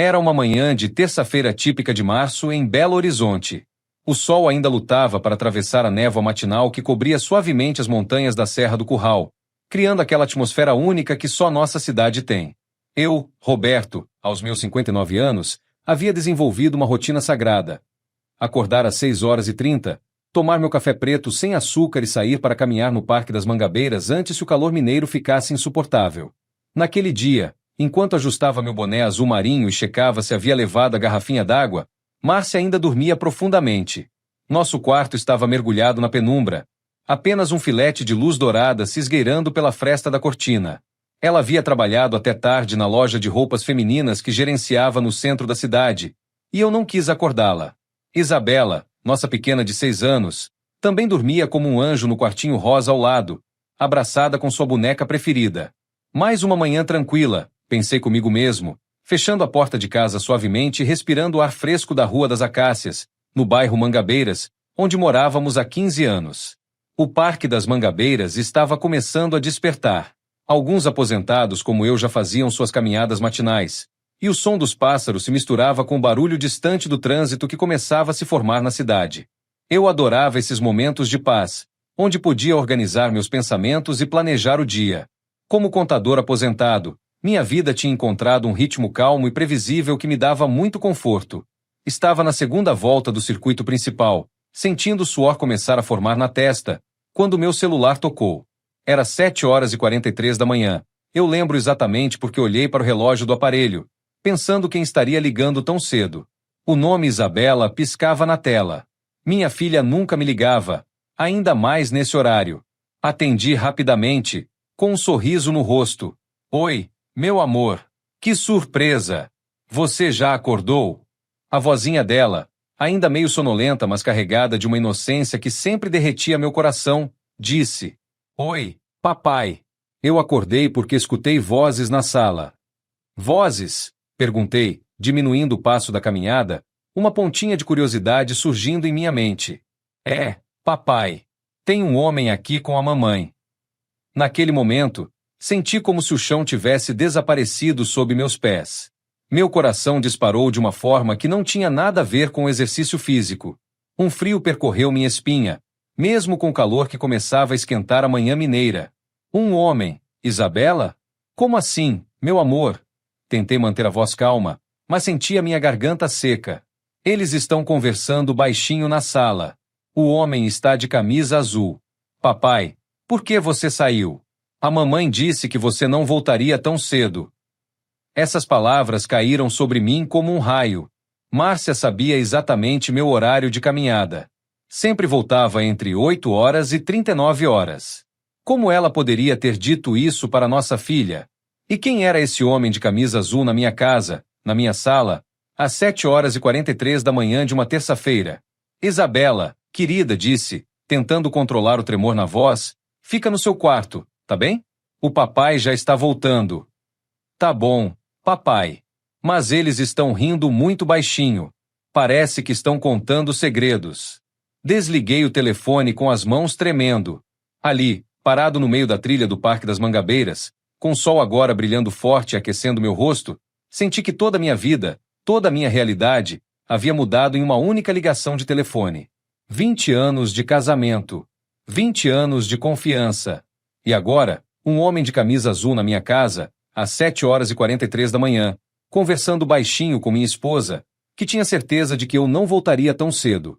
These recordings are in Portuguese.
Era uma manhã de terça-feira típica de março em Belo Horizonte. O sol ainda lutava para atravessar a névoa matinal que cobria suavemente as montanhas da Serra do Curral, criando aquela atmosfera única que só nossa cidade tem. Eu, Roberto, aos meus 59 anos, havia desenvolvido uma rotina sagrada. Acordar às 6h30, tomar meu café preto sem açúcar e sair para caminhar no Parque das Mangabeiras antes que o calor mineiro ficasse insuportável. Naquele dia, enquanto ajustava meu boné azul marinho e checava se havia levado a garrafinha d'água, Márcia ainda dormia profundamente. Nosso quarto estava mergulhado na penumbra. Apenas um filete de luz dourada se esgueirando pela fresta da cortina. Ela havia trabalhado até tarde na loja de roupas femininas que gerenciava no centro da cidade, e eu não quis acordá-la. Isabela, nossa pequena de 6 anos, também dormia como um anjo no quartinho rosa ao lado, abraçada com sua boneca preferida. Mais uma manhã tranquila, pensei comigo mesmo, fechando a porta de casa suavemente e respirando o ar fresco da Rua das Acácias, no bairro Mangabeiras, onde morávamos há 15 anos. O Parque das Mangabeiras estava começando a despertar. Alguns aposentados como eu já faziam suas caminhadas matinais, e o som dos pássaros se misturava com o barulho distante do trânsito que começava a se formar na cidade. Eu adorava esses momentos de paz, onde podia organizar meus pensamentos e planejar o dia. Como contador aposentado, minha vida tinha encontrado um ritmo calmo e previsível que me dava muito conforto. Estava na segunda volta do circuito principal, sentindo o suor começar a formar na testa, quando meu celular tocou. Era 7h43 da manhã. Eu lembro exatamente porque olhei para o relógio do aparelho, pensando quem estaria ligando tão cedo. O nome Isabela piscava na tela. Minha filha nunca me ligava, ainda mais nesse horário. Atendi rapidamente, com um sorriso no rosto. Oi, meu amor. Que surpresa! Você já acordou? A vozinha dela, ainda meio sonolenta mas carregada de uma inocência que sempre derretia meu coração, disse: Oi, papai. Eu acordei porque escutei vozes na sala. Vozes? Perguntei, diminuindo o passo da caminhada, uma pontinha de curiosidade surgindo em minha mente. É, papai. Tem um homem aqui com a mamãe. Naquele momento, senti como se o chão tivesse desaparecido sob meus pés. Meu coração disparou de uma forma que não tinha nada a ver com o exercício físico. Um frio percorreu minha espinha, mesmo com o calor que começava a esquentar a manhã mineira. Um homem, Isabela? Como assim, meu amor? Tentei manter a voz calma, mas senti a minha garganta seca. Eles estão conversando baixinho na sala. O homem está de camisa azul. Papai, por que você saiu? A mamãe disse que você não voltaria tão cedo. Essas palavras caíram sobre mim como um raio. Márcia sabia exatamente meu horário de caminhada. Sempre voltava entre 8h e 39h. Como ela poderia ter dito isso para nossa filha? E quem era esse homem de camisa azul na minha casa, na minha sala, às 7h43 da manhã de uma terça-feira? Isabela, querida, disse, tentando controlar o tremor na voz, fica no seu quarto, tá bem? O papai já está voltando. Tá bom, papai. Mas eles estão rindo muito baixinho. Parece que estão contando segredos. Desliguei o telefone com as mãos tremendo. Ali, parado no meio da trilha do Parque das Mangabeiras, com o sol agora brilhando forte e aquecendo meu rosto, senti que toda a minha vida, toda a minha realidade, havia mudado em uma única ligação de telefone. 20 anos de casamento. 20 anos de confiança. E agora, um homem de camisa azul na minha casa, às 7h43 da manhã, conversando baixinho com minha esposa, que tinha certeza de que eu não voltaria tão cedo.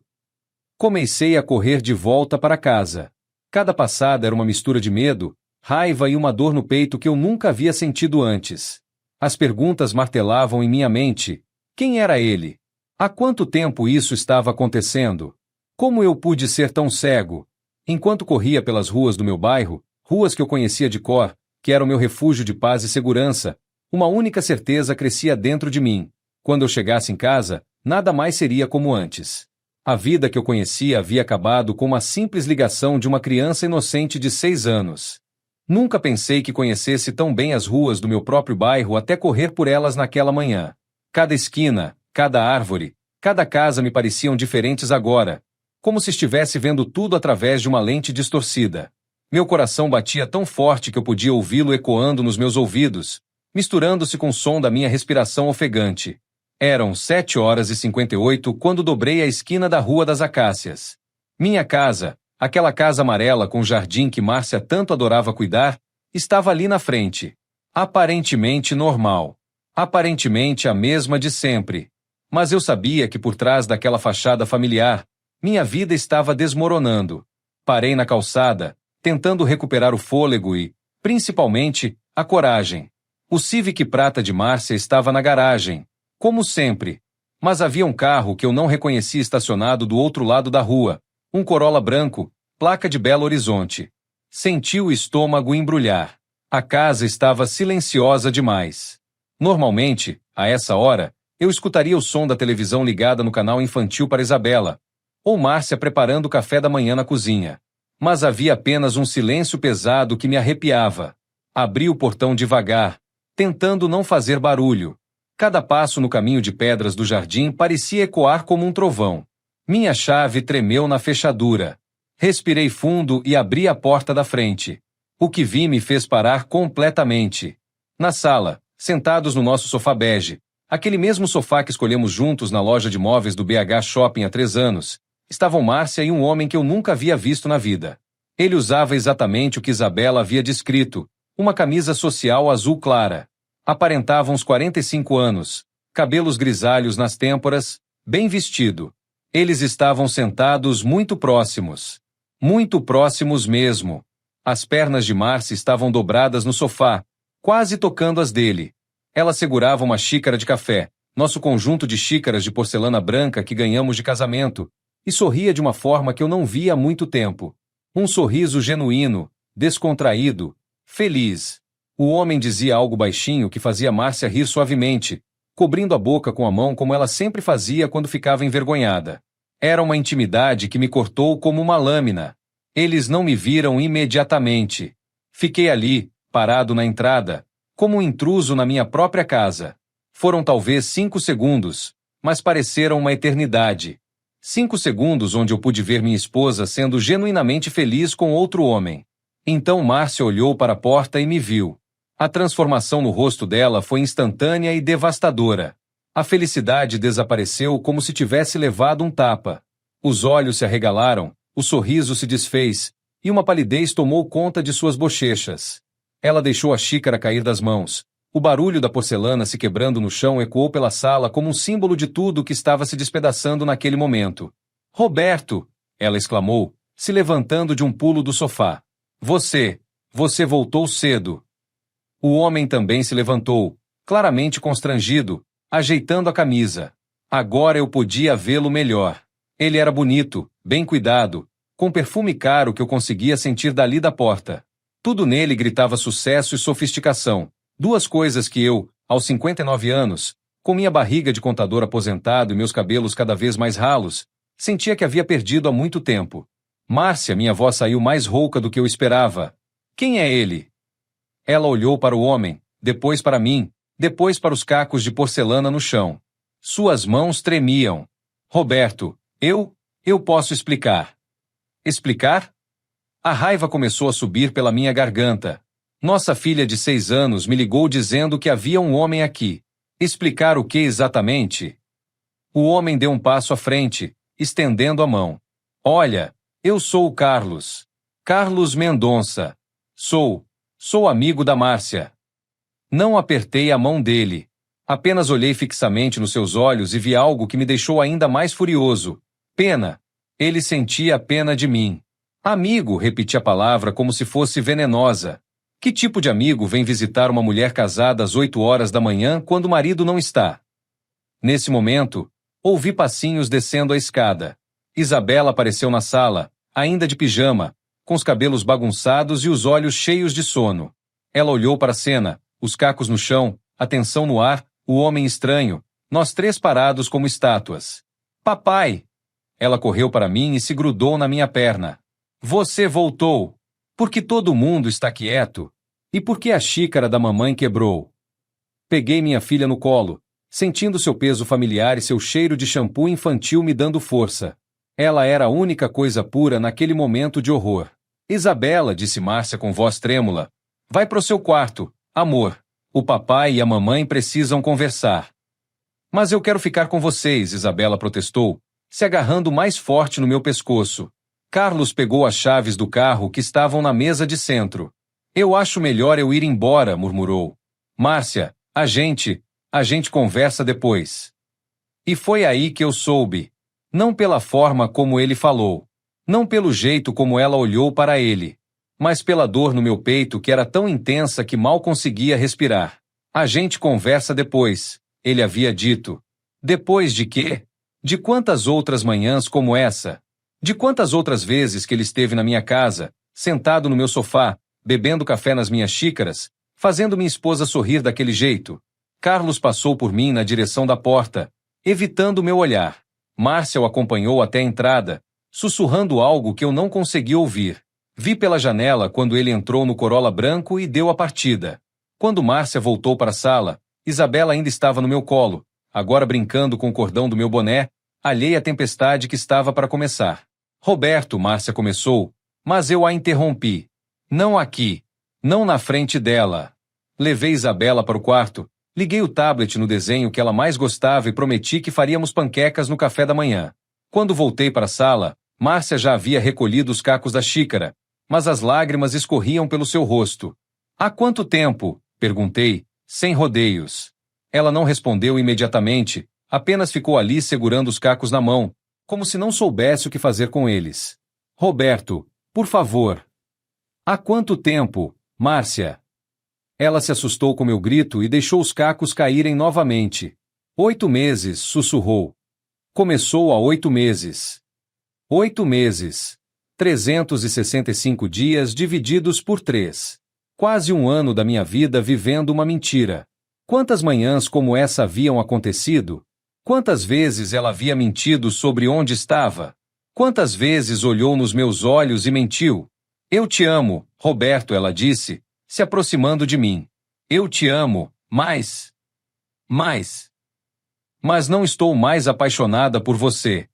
Comecei a correr de volta para casa. Cada passada era uma mistura de medo, raiva e uma dor no peito que eu nunca havia sentido antes. As perguntas martelavam em minha mente. Quem era ele? Há quanto tempo isso estava acontecendo? Como eu pude ser tão cego? Enquanto corria pelas ruas do meu bairro, ruas que eu conhecia de cor, que era o meu refúgio de paz e segurança, uma única certeza crescia dentro de mim. Quando eu chegasse em casa, nada mais seria como antes. A vida que eu conhecia havia acabado com uma simples ligação de uma criança inocente de 6 anos. Nunca pensei que conhecesse tão bem as ruas do meu próprio bairro até correr por elas naquela manhã. Cada esquina, cada árvore, cada casa me pareciam diferentes agora, como se estivesse vendo tudo através de uma lente distorcida. Meu coração batia tão forte que eu podia ouvi-lo ecoando nos meus ouvidos, misturando-se com o som da minha respiração ofegante. Eram 7h58 quando dobrei a esquina da Rua das Acácias. Minha casa, aquela casa amarela com jardim que Márcia tanto adorava cuidar, estava ali na frente. Aparentemente normal. Aparentemente a mesma de sempre. Mas eu sabia que por trás daquela fachada familiar, minha vida estava desmoronando. Parei na calçada, tentando recuperar o fôlego e, principalmente, a coragem. O Civic prata de Márcia estava na garagem, como sempre. Mas havia um carro que eu não reconhecia estacionado do outro lado da rua, um Corolla branco, placa de Belo Horizonte. Senti o estômago embrulhar. A casa estava silenciosa demais. Normalmente, a essa hora, eu escutaria o som da televisão ligada no canal infantil para Isabela, ou Márcia preparando o café da manhã na cozinha. Mas havia apenas um silêncio pesado que me arrepiava. Abri o portão devagar, tentando não fazer barulho. Cada passo no caminho de pedras do jardim parecia ecoar como um trovão. Minha chave tremeu na fechadura. Respirei fundo e abri a porta da frente. O que vi me fez parar completamente. Na sala, sentados no nosso sofá bege, aquele mesmo sofá que escolhemos juntos na loja de móveis do BH Shopping há 3 anos, estavam Márcia e um homem que eu nunca havia visto na vida. Ele usava exatamente o que Isabela havia descrito, uma camisa social azul clara. Aparentava uns 45 anos, cabelos grisalhos nas têmporas, bem vestido. Eles estavam sentados muito próximos mesmo. As pernas de Márcia estavam dobradas no sofá, quase tocando as dele. Ela segurava uma xícara de café, nosso conjunto de xícaras de porcelana branca que ganhamos de casamento, e sorria de uma forma que eu não via há muito tempo. Um sorriso genuíno, descontraído, feliz. O homem dizia algo baixinho que fazia Márcia rir suavemente, cobrindo a boca com a mão como ela sempre fazia quando ficava envergonhada. Era uma intimidade que me cortou como uma lâmina. Eles não me viram imediatamente. Fiquei ali, parado na entrada, como um intruso na minha própria casa. Foram talvez 5 segundos, mas pareceram uma eternidade. 5 segundos onde eu pude ver minha esposa sendo genuinamente feliz com outro homem. Então Márcia olhou para a porta e me viu. A transformação no rosto dela foi instantânea e devastadora. A felicidade desapareceu como se tivesse levado um tapa. Os olhos se arregalaram, o sorriso se desfez, e uma palidez tomou conta de suas bochechas. Ela deixou a xícara cair das mãos. O barulho da porcelana se quebrando no chão ecoou pela sala como um símbolo de tudo que estava se despedaçando naquele momento. "Roberto!" ela exclamou, se levantando de um pulo do sofá. Você voltou cedo." O homem também se levantou, claramente constrangido, ajeitando a camisa. Agora eu podia vê-lo melhor. Ele era bonito, bem cuidado, com perfume caro que eu conseguia sentir dali da porta. Tudo nele gritava sucesso e sofisticação, 2 coisas que eu, aos 59 anos, com minha barriga de contador aposentado e meus cabelos cada vez mais ralos, sentia que havia perdido há muito tempo. "Márcia", minha voz saiu mais rouca do que eu esperava. "Quem é ele?" Ela olhou para o homem, depois para mim, depois para os cacos de porcelana no chão. Suas mãos tremiam. "Roberto, eu posso explicar." "Explicar?" A raiva começou a subir pela minha garganta. Nossa filha de 6 anos me ligou dizendo que havia um homem aqui. Explicar o que exatamente? O homem deu um passo à frente, estendendo a mão. "Olha, eu sou o Carlos. Carlos Mendonça. Sou amigo da Márcia." Não apertei a mão dele. Apenas olhei fixamente nos seus olhos e vi algo que me deixou ainda mais furioso. Pena. Ele sentia pena de mim. "Amigo", repeti a palavra como se fosse venenosa. Que tipo de amigo vem visitar uma mulher casada às 8 horas da manhã quando o marido não está? Nesse momento, ouvi passinhos descendo a escada. Isabela apareceu na sala, ainda de pijama, com os cabelos bagunçados e os olhos cheios de sono. Ela olhou para a cena, os cacos no chão, a tensão no ar, o homem estranho, nós 3 parados como estátuas. "Papai!" Ela correu para mim e se grudou na minha perna. "Você voltou! Por que todo mundo está quieto? E por que a xícara da mamãe quebrou?" Peguei minha filha no colo, sentindo seu peso familiar e seu cheiro de shampoo infantil me dando força. Ela era a única coisa pura naquele momento de horror. "Isabela", disse Márcia com voz trêmula, "vai pro seu quarto, amor. O papai e a mamãe precisam conversar." Mas eu quero ficar com vocês, Isabela protestou, se agarrando mais forte no meu pescoço. Carlos pegou as chaves do carro que estavam na mesa de centro. Eu acho melhor eu ir embora, murmurou. Márcia, a gente conversa depois. E foi aí que eu soube. Não pela forma como ele falou. Não pelo jeito como ela olhou para ele. Mas pela dor no meu peito que era tão intensa que mal conseguia respirar. A gente conversa depois, ele havia dito. Depois de quê? De quantas outras manhãs como essa? De quantas outras vezes que ele esteve na minha casa, sentado no meu sofá, bebendo café nas minhas xícaras, fazendo minha esposa sorrir daquele jeito? Carlos passou por mim na direção da porta, evitando meu olhar. Márcia o acompanhou até a entrada, sussurrando algo que eu não consegui ouvir. Vi pela janela quando ele entrou no Corolla branco e deu a partida. Quando Márcia voltou para a sala, Isabela ainda estava no meu colo, agora brincando com o cordão do meu boné, alheia à tempestade que estava para começar. Roberto, Márcia começou, mas eu a interrompi. Não aqui. Não na frente dela. Levei Isabela para o quarto, liguei o tablet no desenho que ela mais gostava e prometi que faríamos panquecas no café da manhã. Quando voltei para a sala, Márcia já havia recolhido os cacos da xícara, mas as lágrimas escorriam pelo seu rosto. Há quanto tempo? Perguntei, sem rodeios. Ela não respondeu imediatamente, apenas ficou ali segurando os cacos na mão, como se não soubesse o que fazer com eles. Roberto, por favor. Há quanto tempo, Márcia? Ela se assustou com meu grito e deixou os cacos caírem novamente. 8 meses, sussurrou. Começou há 8 meses. 8 meses. 365 dias divididos por 3. Quase um ano da minha vida vivendo uma mentira. Quantas manhãs como essa haviam acontecido? Quantas vezes ela havia mentido sobre onde estava? Quantas vezes olhou nos meus olhos e mentiu? Eu te amo, Roberto, ela disse, se aproximando de mim. Eu te amo, mais. Mas não estou mais apaixonada por você.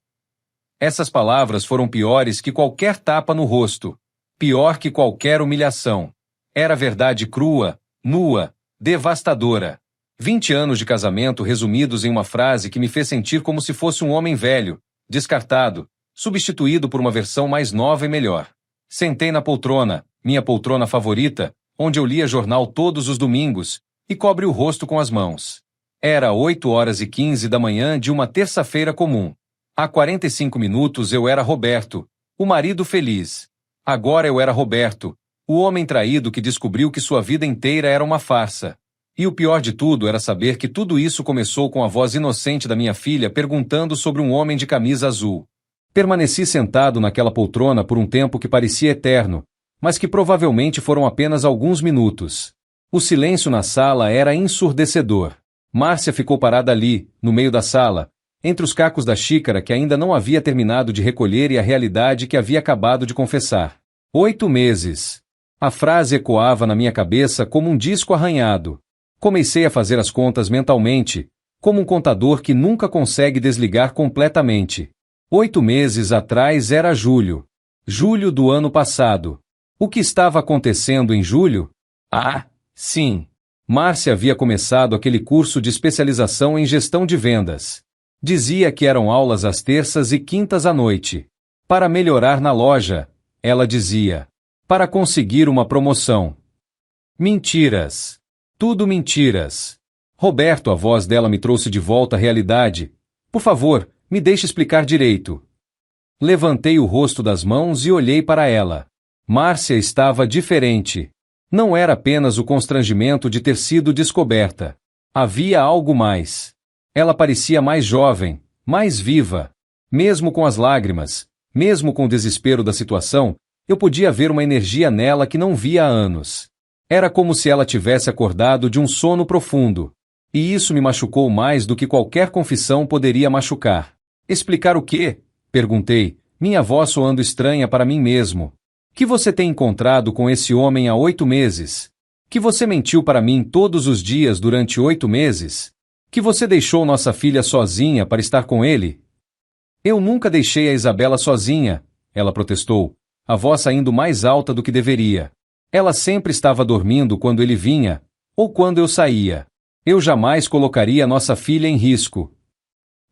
Essas palavras foram piores que qualquer tapa no rosto. Pior que qualquer humilhação. Era verdade crua, nua, devastadora. 20 anos de casamento resumidos em uma frase que me fez sentir como se fosse um homem velho, descartado, substituído por uma versão mais nova e melhor. Sentei na poltrona, minha poltrona favorita, onde eu lia jornal todos os domingos, e cobri o rosto com as mãos. Era 8h15 da manhã de uma terça-feira comum. Há 45 minutos eu era Roberto, o marido feliz. Agora eu era Roberto, o homem traído que descobriu que sua vida inteira era uma farsa. E o pior de tudo era saber que tudo isso começou com a voz inocente da minha filha perguntando sobre um homem de camisa azul. Permaneci sentado naquela poltrona por um tempo que parecia eterno, mas que provavelmente foram apenas alguns minutos. O silêncio na sala era ensurdecedor. Márcia ficou parada ali, no meio da sala, entre os cacos da xícara que ainda não havia terminado de recolher e a realidade que havia acabado de confessar. 8 meses. A frase ecoava na minha cabeça como um disco arranhado. Comecei a fazer as contas mentalmente, como um contador que nunca consegue desligar completamente. 8 meses atrás era julho. Julho do ano passado. O que estava acontecendo em julho? Ah, sim. Márcia havia começado aquele curso de especialização em gestão de vendas. Dizia que eram aulas às terças e quintas à noite. Para melhorar na loja, ela dizia. Para conseguir uma promoção. Mentiras. Tudo mentiras. Roberto, a voz dela me trouxe de volta à realidade. Por favor, me deixe explicar direito. Levantei o rosto das mãos e olhei para ela. Márcia estava diferente. Não era apenas o constrangimento de ter sido descoberta. Havia algo mais. Ela parecia mais jovem, mais viva. Mesmo com as lágrimas, mesmo com o desespero da situação, eu podia ver uma energia nela que não via há anos. Era como se ela tivesse acordado de um sono profundo. E isso me machucou mais do que qualquer confissão poderia machucar. Explicar o quê? Perguntei, minha voz soando estranha para mim mesmo. Que você tem encontrado com esse homem há 8 meses? Que você mentiu para mim todos os dias durante 8 meses? Que você deixou nossa filha sozinha para estar com ele? Eu nunca deixei a Isabela sozinha, ela protestou, a voz saindo mais alta do que deveria. Ela sempre estava dormindo quando ele vinha, ou quando eu saía. Eu jamais colocaria nossa filha em risco.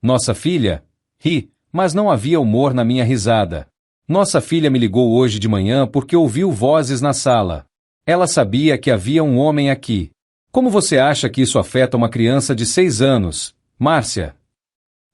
Nossa filha? Ri, mas não havia humor na minha risada. Nossa filha me ligou hoje de manhã porque ouviu vozes na sala. Ela sabia que havia um homem aqui. Como você acha que isso afeta uma criança de 6 anos, Márcia?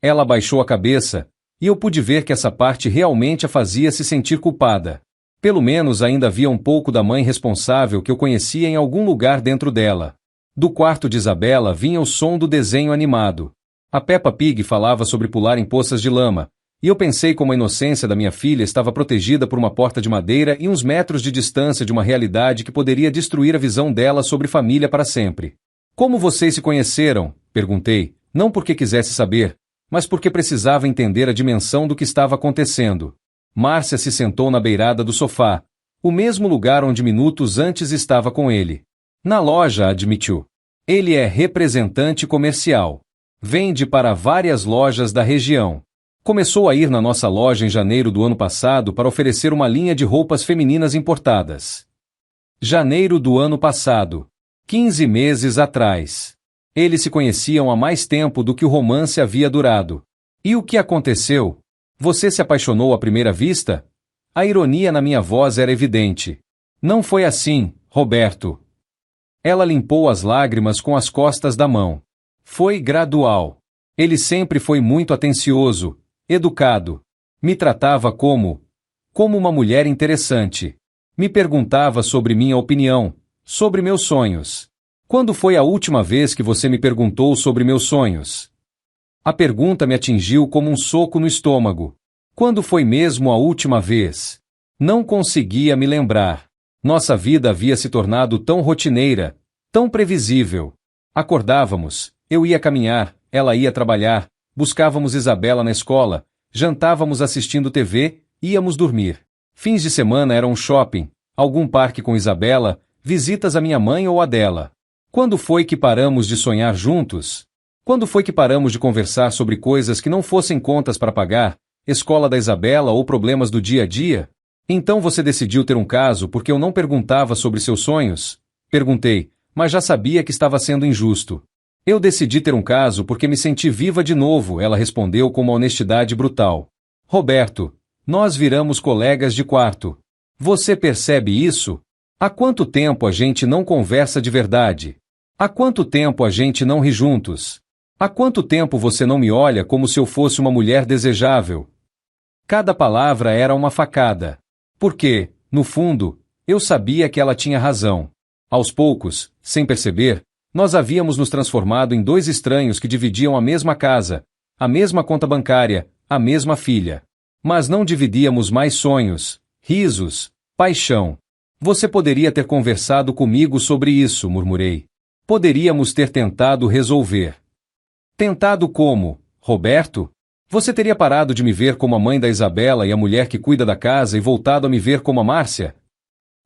Ela baixou a cabeça, e eu pude ver que essa parte realmente a fazia se sentir culpada. Pelo menos ainda havia um pouco da mãe responsável que eu conhecia em algum lugar dentro dela. Do quarto de Isabela vinha o som do desenho animado. A Peppa Pig falava sobre pular em poças de lama, e eu pensei como a inocência da minha filha estava protegida por uma porta de madeira e uns metros de distância de uma realidade que poderia destruir a visão dela sobre família para sempre. Como vocês se conheceram? Perguntei, não porque quisesse saber, mas porque precisava entender a dimensão do que estava acontecendo. Márcia se sentou na beirada do sofá, o mesmo lugar onde minutos antes estava com ele. Na loja, admitiu. Ele é representante comercial. Vende para várias lojas da região. Começou a ir na nossa loja em janeiro do ano passado para oferecer uma linha de roupas femininas importadas. Janeiro do ano passado. 15 meses atrás. Eles se conheciam há mais tempo do que o romance havia durado. E o que aconteceu? Você se apaixonou à primeira vista? A ironia na minha voz era evidente. Não foi assim, Roberto. Ela limpou as lágrimas com as costas da mão. Foi gradual. Ele sempre foi muito atencioso, educado. Me tratava como uma mulher interessante. Me perguntava sobre minha opinião, sobre meus sonhos. Quando foi a última vez que você me perguntou sobre meus sonhos? A pergunta me atingiu como um soco no estômago. Quando foi mesmo a última vez? Não conseguia me lembrar. Nossa vida havia se tornado tão rotineira, tão previsível. Acordávamos, eu ia caminhar, ela ia trabalhar, buscávamos Isabela na escola, jantávamos assistindo TV, íamos dormir. Fins de semana eram um shopping, algum parque com Isabela, visitas à minha mãe ou à dela. Quando foi que paramos de sonhar juntos? Quando foi que paramos de conversar sobre coisas que não fossem contas para pagar, escola da Isabela ou problemas do dia a dia? Então você decidiu ter um caso porque eu não perguntava sobre seus sonhos? Perguntei, mas já sabia que estava sendo injusto. Eu decidi ter um caso porque me senti viva de novo, ela respondeu com uma honestidade brutal. Roberto, nós viramos colegas de quarto. Você percebe isso? Há quanto tempo a gente não conversa de verdade? Há quanto tempo a gente não ri juntos? Há quanto tempo você não me olha como se eu fosse uma mulher desejável? Cada palavra era uma facada. Porque, no fundo, eu sabia que ela tinha razão. Aos poucos, sem perceber, nós havíamos nos transformado em dois estranhos que dividiam a mesma casa, a mesma conta bancária, a mesma filha. Mas não dividíamos mais sonhos, risos, paixão. Você poderia ter conversado comigo sobre isso, murmurei. Poderíamos ter tentado resolver. Tentado como, Roberto? Você teria parado de me ver como a mãe da Isabela e a mulher que cuida da casa e voltado a me ver como a Márcia?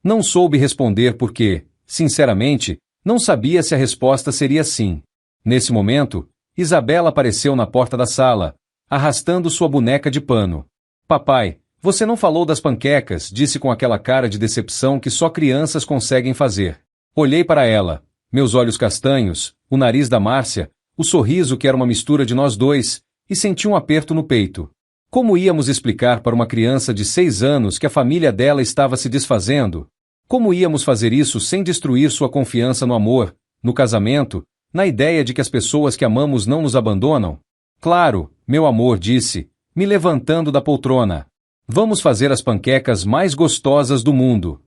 Não soube responder porque, sinceramente, não sabia se a resposta seria sim. Nesse momento, Isabela apareceu na porta da sala, arrastando sua boneca de pano. Papai, você não falou das panquecas, disse com aquela cara de decepção que só crianças conseguem fazer. Olhei para ela, meus olhos castanhos, o nariz da Márcia, o sorriso que era uma mistura de nós dois, e senti um aperto no peito. Como íamos explicar para uma criança de 6 anos que a família dela estava se desfazendo? Como íamos fazer isso sem destruir sua confiança no amor, no casamento, na ideia de que as pessoas que amamos não nos abandonam? Claro, meu amor, disse, me levantando da poltrona. Vamos fazer as panquecas mais gostosas do mundo.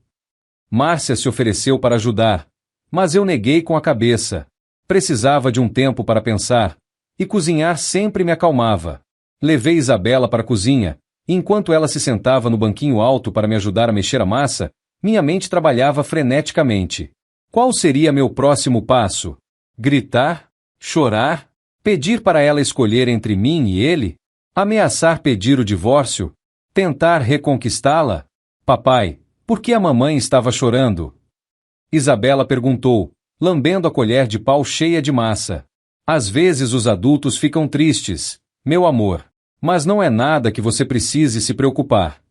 Márcia se ofereceu para ajudar, mas eu neguei com a cabeça. Precisava de um tempo para pensar, e cozinhar sempre me acalmava. Levei Isabela para a cozinha, e enquanto ela se sentava no banquinho alto para me ajudar a mexer a massa, minha mente trabalhava freneticamente. Qual seria meu próximo passo? Gritar? Chorar? Pedir para ela escolher entre mim e ele? Ameaçar pedir o divórcio? Tentar reconquistá-la? Papai, por que a mamãe estava chorando? Isabela perguntou, lambendo a colher de pau cheia de massa. Às vezes os adultos ficam tristes, meu amor, mas não é nada que você precise se preocupar.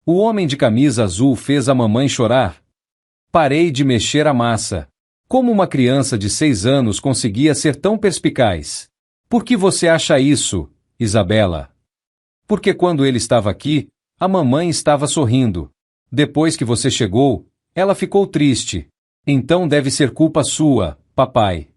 O homem de camisa azul fez a mamãe chorar. Parei de mexer a massa. Como uma criança de 6 anos conseguia ser tão perspicaz? Por que você acha isso, Isabela? Porque quando ele estava aqui, a mamãe estava sorrindo. Depois que você chegou, ela ficou triste. Então deve ser culpa sua, papai.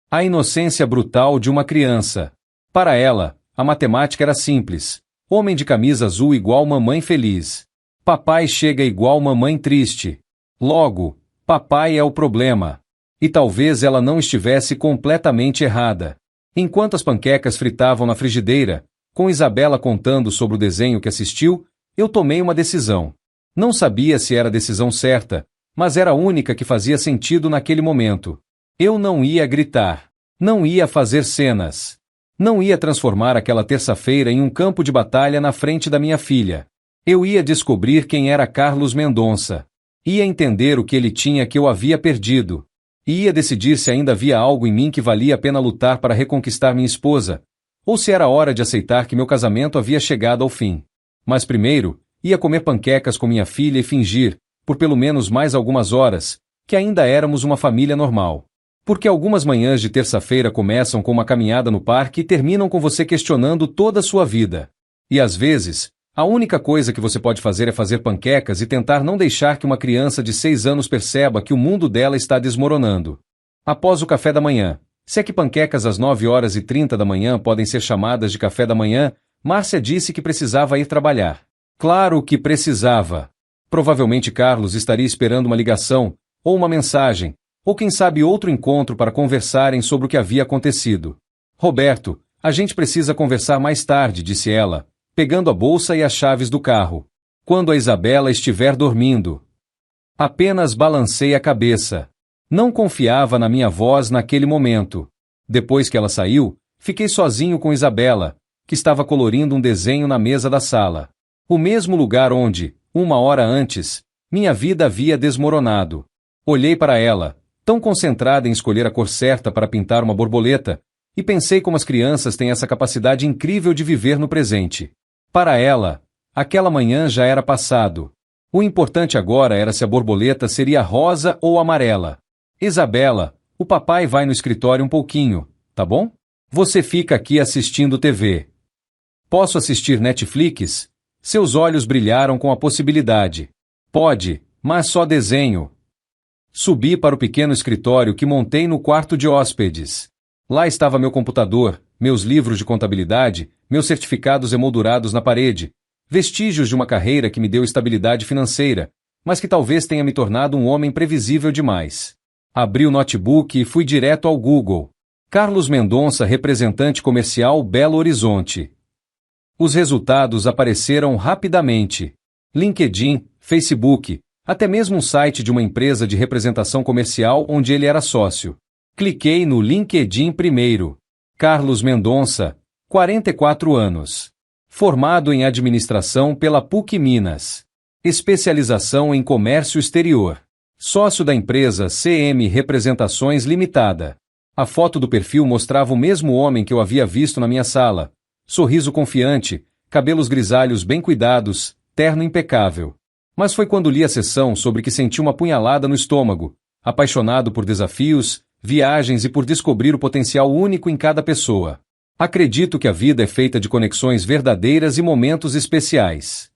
A inocência brutal de uma criança. Para ela, a matemática era simples. Homem de camisa azul igual mamãe feliz. Papai chega igual mamãe triste. Logo, papai é o problema. E talvez ela não estivesse completamente errada. Enquanto as panquecas fritavam na frigideira, com Isabela contando sobre o desenho que assistiu, eu tomei uma decisão. Não sabia se era a decisão certa, mas era a única que fazia sentido naquele momento. Eu não ia gritar. Não ia fazer cenas. Não ia transformar aquela terça-feira em um campo de batalha na frente da minha filha. Eu ia descobrir quem era Carlos Mendonça. Ia entender o que ele tinha que eu havia perdido. E ia decidir se ainda havia algo em mim que valia a pena lutar para reconquistar minha esposa, ou se era hora de aceitar que meu casamento havia chegado ao fim. Mas primeiro, ia comer panquecas com minha filha e fingir, por pelo menos mais algumas horas, que ainda éramos uma família normal. Porque algumas manhãs de terça-feira começam com uma caminhada no parque e terminam com você questionando toda a sua vida. E às vezes, a única coisa que você pode fazer é fazer panquecas e tentar não deixar que uma criança de 6 anos perceba que o mundo dela está desmoronando. Após o café da manhã, se é que panquecas às 9h30 da manhã podem ser chamadas de café da manhã, Márcia disse que precisava ir trabalhar. Claro que precisava. Provavelmente Carlos estaria esperando uma ligação, ou uma mensagem, ou quem sabe outro encontro para conversarem sobre o que havia acontecido. Roberto, a gente precisa conversar mais tarde, disse ela, pegando a bolsa e as chaves do carro. Quando a Isabela estiver dormindo. Apenas balancei a cabeça. Não confiava na minha voz naquele momento. Depois que ela saiu, fiquei sozinho com Isabela, que estava colorindo um desenho na mesa da sala. O mesmo lugar onde, 1 hora antes, minha vida havia desmoronado. Olhei para ela, tão concentrada em escolher a cor certa para pintar uma borboleta, e pensei como as crianças têm essa capacidade incrível de viver no presente. Para ela, aquela manhã já era passado. O importante agora era se a borboleta seria rosa ou amarela. Isabela, o papai vai no escritório um pouquinho, tá bom? Você fica aqui assistindo TV. Posso assistir Netflix? Seus olhos brilharam com a possibilidade. Pode, mas só desenho. Subi para o pequeno escritório que montei no quarto de hóspedes. Lá estava meu computador, meus livros de contabilidade, meus certificados emoldurados na parede, vestígios de uma carreira que me deu estabilidade financeira, mas que talvez tenha me tornado um homem previsível demais. Abri o notebook e fui direto ao Google. Carlos Mendonça, representante comercial, Belo Horizonte. Os resultados apareceram rapidamente. LinkedIn, Facebook, até mesmo um site de uma empresa de representação comercial onde ele era sócio. Cliquei no LinkedIn primeiro. Carlos Mendonça, 44 anos. Formado em administração pela PUC Minas. Especialização em comércio exterior. Sócio da empresa CM Representações Limitada. A foto do perfil mostrava o mesmo homem que eu havia visto na minha sala. Sorriso confiante, cabelos grisalhos bem cuidados, terno impecável. Mas foi quando li a seção sobre que senti uma punhalada no estômago, apaixonado por desafios, viagens e por descobrir o potencial único em cada pessoa. Acredito que a vida é feita de conexões verdadeiras e momentos especiais.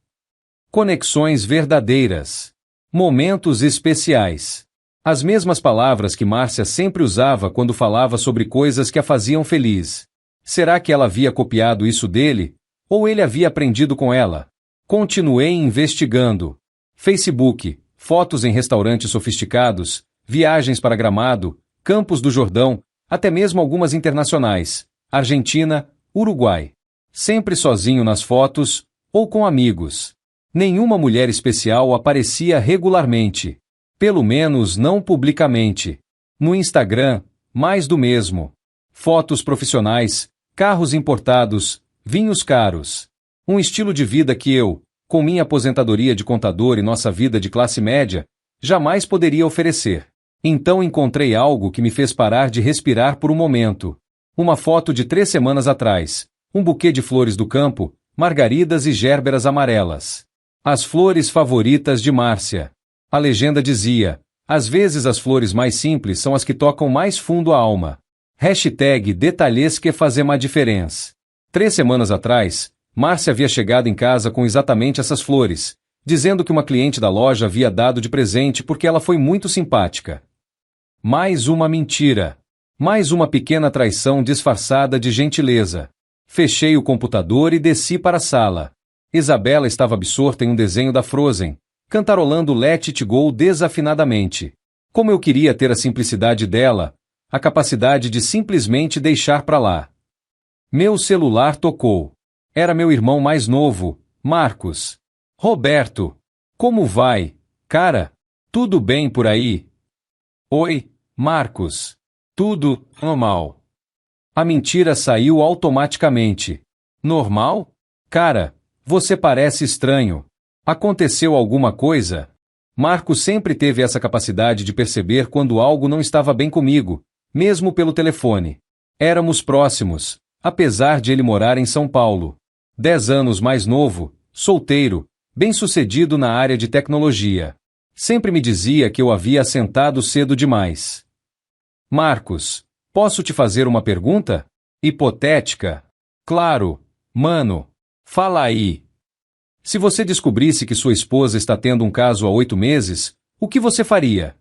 Conexões verdadeiras. Momentos especiais. As mesmas palavras que Márcia sempre usava quando falava sobre coisas que a faziam feliz. Será que ela havia copiado isso dele? Ou ele havia aprendido com ela? Continuei investigando. Facebook, fotos em restaurantes sofisticados, viagens para Gramado, Campos do Jordão, até mesmo algumas internacionais, Argentina, Uruguai. Sempre sozinho nas fotos, ou com amigos. Nenhuma mulher especial aparecia regularmente. Pelo menos não publicamente. No Instagram, mais do mesmo. Fotos profissionais, carros importados, vinhos caros. Um estilo de vida que eu, com minha aposentadoria de contador e nossa vida de classe média, jamais poderia oferecer. Então encontrei algo que me fez parar de respirar por um momento. Uma foto de 3 semanas atrás. Um buquê de flores do campo, margaridas e gérberas amarelas. As flores favoritas de Márcia. A legenda dizia, Às vezes as flores mais simples são as que tocam mais fundo a alma. #detalhes que fazem uma diferença. 3 semanas atrás, Márcia havia chegado em casa com exatamente essas flores, dizendo que uma cliente da loja havia dado de presente porque ela foi muito simpática. Mais uma mentira. Mais uma pequena traição disfarçada de gentileza. Fechei o computador e desci para a sala. Isabela estava absorta em um desenho da Frozen, cantarolando Let It Go desafinadamente. Como eu queria ter a simplicidade dela, a capacidade de simplesmente deixar pra lá. Meu celular tocou. Era meu irmão mais novo, Marcos. Roberto. Como vai, cara? Tudo bem por aí? Oi, Marcos. Tudo normal. A mentira saiu automaticamente. Normal? Cara, você parece estranho. Aconteceu alguma coisa? Marcos sempre teve essa capacidade de perceber quando algo não estava bem comigo, mesmo pelo telefone. Éramos próximos, apesar de ele morar em São Paulo. 10 anos mais novo, solteiro, bem-sucedido na área de tecnologia. Sempre me dizia que eu havia assentado cedo demais. Marcos, posso te fazer uma pergunta? Hipotética? Claro, mano. Fala aí. Se você descobrisse que sua esposa está tendo um caso há 8 meses, o que você faria?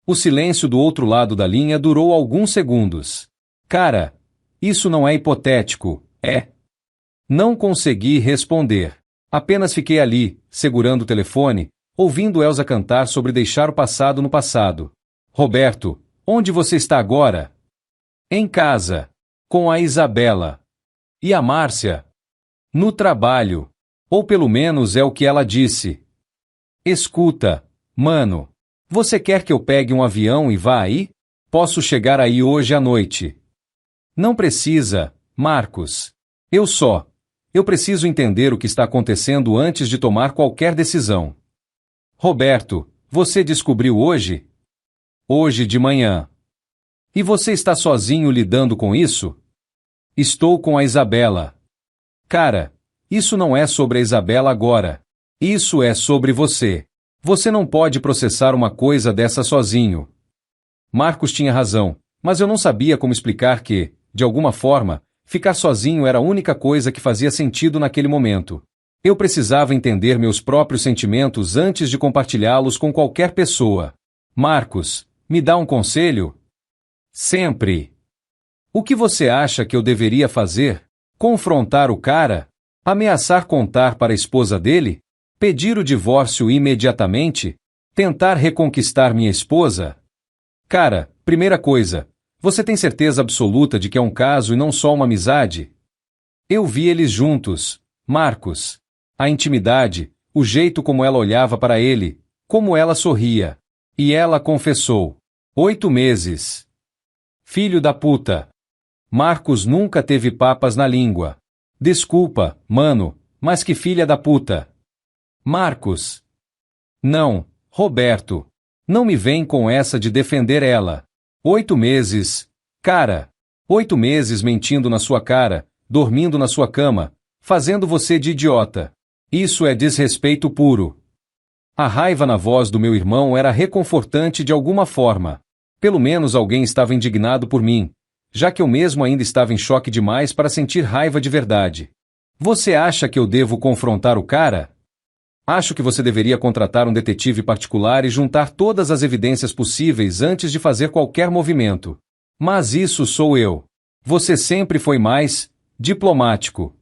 O silêncio do outro lado da linha durou alguns segundos. Cara, isso não é hipotético, é? Não consegui responder. Apenas fiquei ali, segurando o telefone, ouvindo Elsa cantar sobre deixar o passado no passado. Roberto, onde você está agora? Em casa. Com a Isabela. E a Márcia? No trabalho. Ou pelo menos é o que ela disse. Escuta, mano. Você quer que eu pegue um avião e vá aí? Posso chegar aí hoje à noite. Não precisa, Marcos. Eu preciso entender o que está acontecendo antes de tomar qualquer decisão. Roberto, você descobriu hoje? Hoje de manhã. E você está sozinho lidando com isso? Estou com a Isabela. Cara, isso não é sobre a Isabela agora. Isso é sobre você. Você não pode processar uma coisa dessa sozinho. Marcos tinha razão, mas eu não sabia como explicar que, de alguma forma, ficar sozinho era a única coisa que fazia sentido naquele momento. Eu precisava entender meus próprios sentimentos antes de compartilhá-los com qualquer pessoa. Marcos, me dá um conselho? Sempre. O que você acha que eu deveria fazer? Confrontar o cara? Ameaçar contar para a esposa dele? Pedir o divórcio imediatamente? Tentar reconquistar minha esposa? Cara, primeira coisa, você tem certeza absoluta de que é um caso e não só uma amizade? Eu vi eles juntos, Marcos. A intimidade, o jeito como ela olhava para ele, como ela sorria. E ela confessou. 8 meses. Filho da puta. Marcos nunca teve papas na língua. Desculpa, mano, mas que filha da puta. Marcos. Não, Roberto. Não me vem com essa de defender ela. 8 meses. Cara. 8 meses mentindo na sua cara, dormindo na sua cama, fazendo você de idiota. Isso é desrespeito puro. A raiva na voz do meu irmão era reconfortante de alguma forma. Pelo menos alguém estava indignado por mim, já que eu mesmo ainda estava em choque demais para sentir raiva de verdade. Você acha que eu devo confrontar o cara? Acho que você deveria contratar um detetive particular e juntar todas as evidências possíveis antes de fazer qualquer movimento. Mas isso sou eu. Você sempre foi mais diplomático.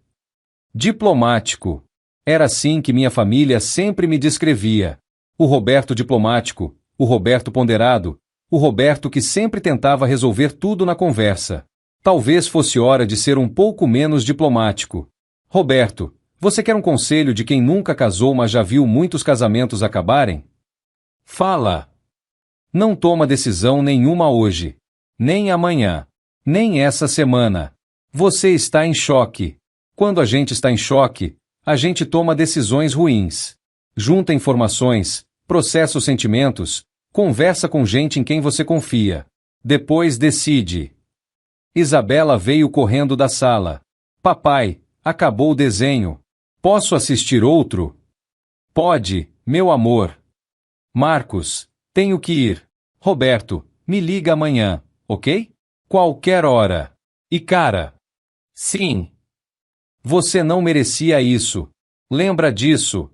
Diplomático. Era assim que minha família sempre me descrevia. O Roberto diplomático, o Roberto ponderado, o Roberto que sempre tentava resolver tudo na conversa. Talvez fosse hora de ser um pouco menos diplomático. Roberto, você quer um conselho de quem nunca casou mas já viu muitos casamentos acabarem? Fala. Não toma decisão nenhuma hoje. Nem amanhã. Nem essa semana. Você está em choque. Quando a gente está em choque, a gente toma decisões ruins. Junta informações, processa os sentimentos, conversa com gente em quem você confia. Depois decide. Isabela veio correndo da sala. Papai, acabou o desenho. Posso assistir outro? Pode, meu amor. Marcos, Tenho que ir. Roberto, me liga amanhã, ok? Qualquer hora. E cara. Sim. Você não merecia isso. Lembra disso?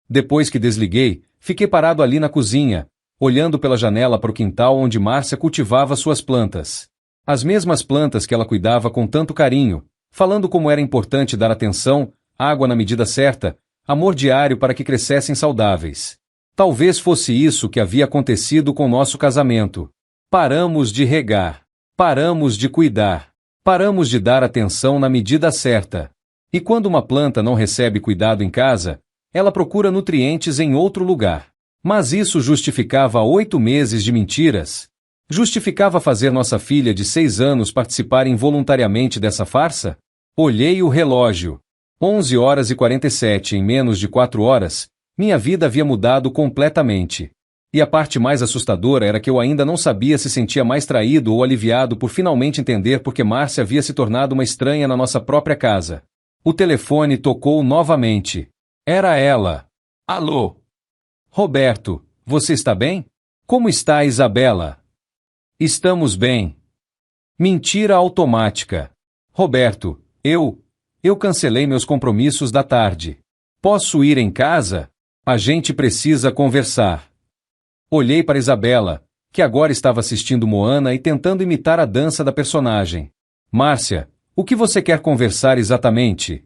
Depois que desliguei, fiquei parado ali na cozinha, olhando pela janela para o quintal onde Márcia cultivava suas plantas. As mesmas plantas que ela cuidava com tanto carinho, falando como era importante dar atenção, água na medida certa, amor diário para que crescessem saudáveis. Talvez fosse isso que havia acontecido com nosso casamento. Paramos de regar. Paramos de cuidar. Paramos de dar atenção na medida certa. E quando uma planta não recebe cuidado em casa, ela procura nutrientes em outro lugar. Mas isso justificava 8 meses de mentiras? Justificava fazer nossa filha de 6 anos participar involuntariamente dessa farsa? Olhei o relógio. 11h47 em menos de 4 horas, minha vida havia mudado completamente. E a parte mais assustadora era que eu ainda não sabia se sentia mais traído ou aliviado por finalmente entender por que Márcia havia se tornado uma estranha na nossa própria casa. O telefone tocou novamente. Era ela. Alô? Roberto, você está bem? Como está a Isabela? Estamos bem. Mentira automática. Roberto, eu cancelei meus compromissos da tarde. Posso ir em casa? A gente precisa conversar. Olhei para Isabela, que agora estava assistindo Moana e tentando imitar a dança da personagem. Márcia, o que você quer conversar exatamente?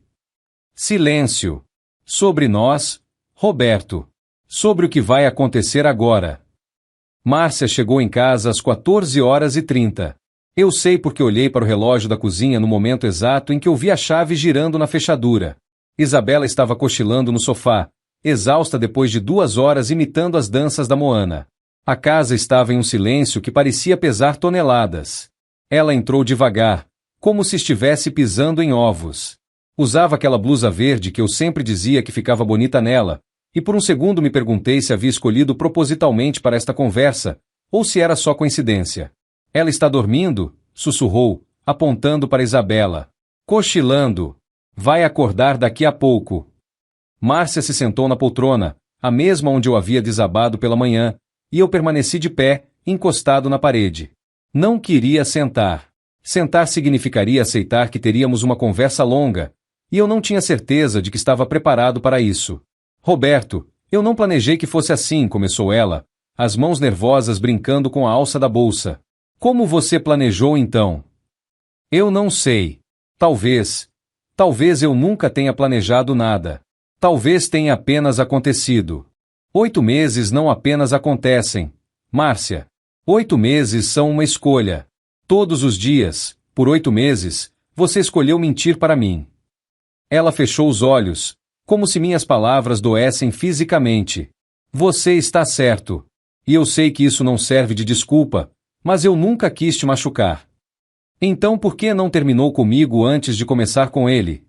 Silêncio. Sobre nós, Roberto. Sobre o que vai acontecer agora. Márcia chegou em casa às 14h30. Eu sei porque olhei para o relógio da cozinha no momento exato em que eu vi a chave girando na fechadura. Isabela estava cochilando no sofá, exausta depois de 2 horas imitando as danças da Moana. A casa estava em um silêncio que parecia pesar toneladas. Ela entrou devagar, como se estivesse pisando em ovos. Usava aquela blusa verde que eu sempre dizia que ficava bonita nela, e por um segundo me perguntei se havia escolhido propositalmente para esta conversa, ou se era só coincidência. Ela está dormindo? Sussurrou, apontando para Isabela. Cochilando. Vai acordar daqui a pouco. Márcia se sentou na poltrona, a mesma onde eu havia desabado pela manhã, e eu permaneci de pé, encostado na parede. Não queria sentar. Sentar significaria aceitar que teríamos uma conversa longa, e eu não tinha certeza de que estava preparado para isso. Roberto, eu não planejei que fosse assim, começou ela, as mãos nervosas brincando com a alça da bolsa. Como você planejou então? Eu não sei. Talvez eu nunca tenha planejado nada. Talvez tenha apenas acontecido. 8 meses não apenas acontecem. Márcia, 8 meses são uma escolha. Todos os dias, por 8 meses, você escolheu mentir para mim. Ela fechou os olhos, como se minhas palavras doessem fisicamente. Você está certo. E eu sei que isso não serve de desculpa, mas eu nunca quis te machucar. Então por que não terminou comigo antes de começar com ele?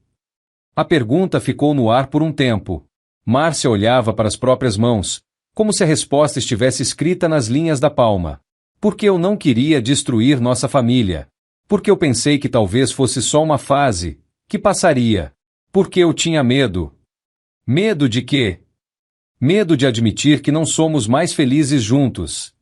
A pergunta ficou no ar por um tempo. Márcia olhava para as próprias mãos, como se a resposta estivesse escrita nas linhas da palma. Porque eu não queria destruir nossa família. Porque eu pensei que talvez fosse só uma fase, que passaria. Porque eu tinha medo. Medo de quê? Medo de admitir que não somos mais felizes juntos.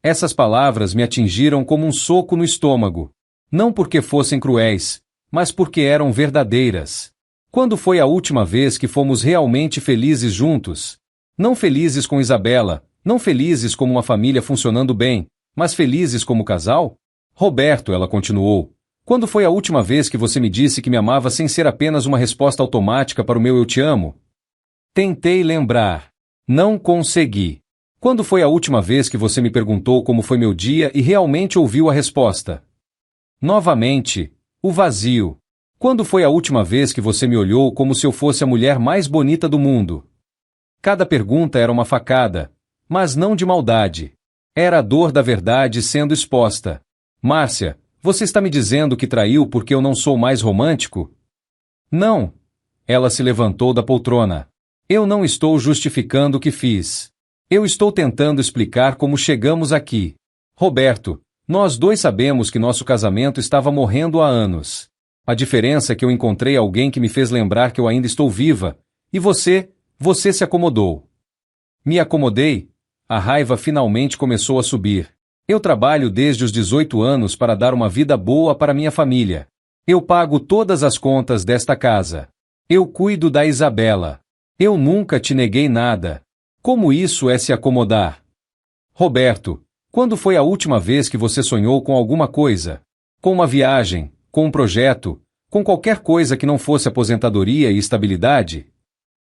Essas palavras me atingiram como um soco no estômago. Não porque fossem cruéis, mas porque eram verdadeiras. Quando foi a última vez que fomos realmente felizes juntos? Não felizes com Isabela, não felizes como uma família funcionando bem, mas felizes como casal? Roberto, ela continuou, quando foi a última vez que você me disse que me amava sem ser apenas uma resposta automática para o meu eu te amo? Tentei lembrar. Não consegui. Quando foi a última vez que você me perguntou como foi meu dia e realmente ouviu a resposta? Novamente, o vazio. Quando foi a última vez que você me olhou como se eu fosse a mulher mais bonita do mundo? Cada pergunta era uma facada, mas não de maldade. Era a dor da verdade sendo exposta. Márcia, você está me dizendo que traiu porque eu não sou mais romântico? Não. Ela se levantou da poltrona. Eu não estou justificando o que fiz. Eu estou tentando explicar como chegamos aqui. Roberto, nós dois sabemos que nosso casamento estava morrendo há anos. A diferença é que eu encontrei alguém que me fez lembrar que eu ainda estou viva, e você se acomodou. Me acomodei? A raiva finalmente começou a subir. Eu trabalho desde os 18 anos para dar uma vida boa para minha família. Eu pago todas as contas desta casa. Eu cuido da Isabela. Eu nunca te neguei nada. Como isso é se acomodar? Roberto, quando foi a última vez que você sonhou com alguma coisa? Com uma viagem, com um projeto, com qualquer coisa que não fosse aposentadoria e estabilidade?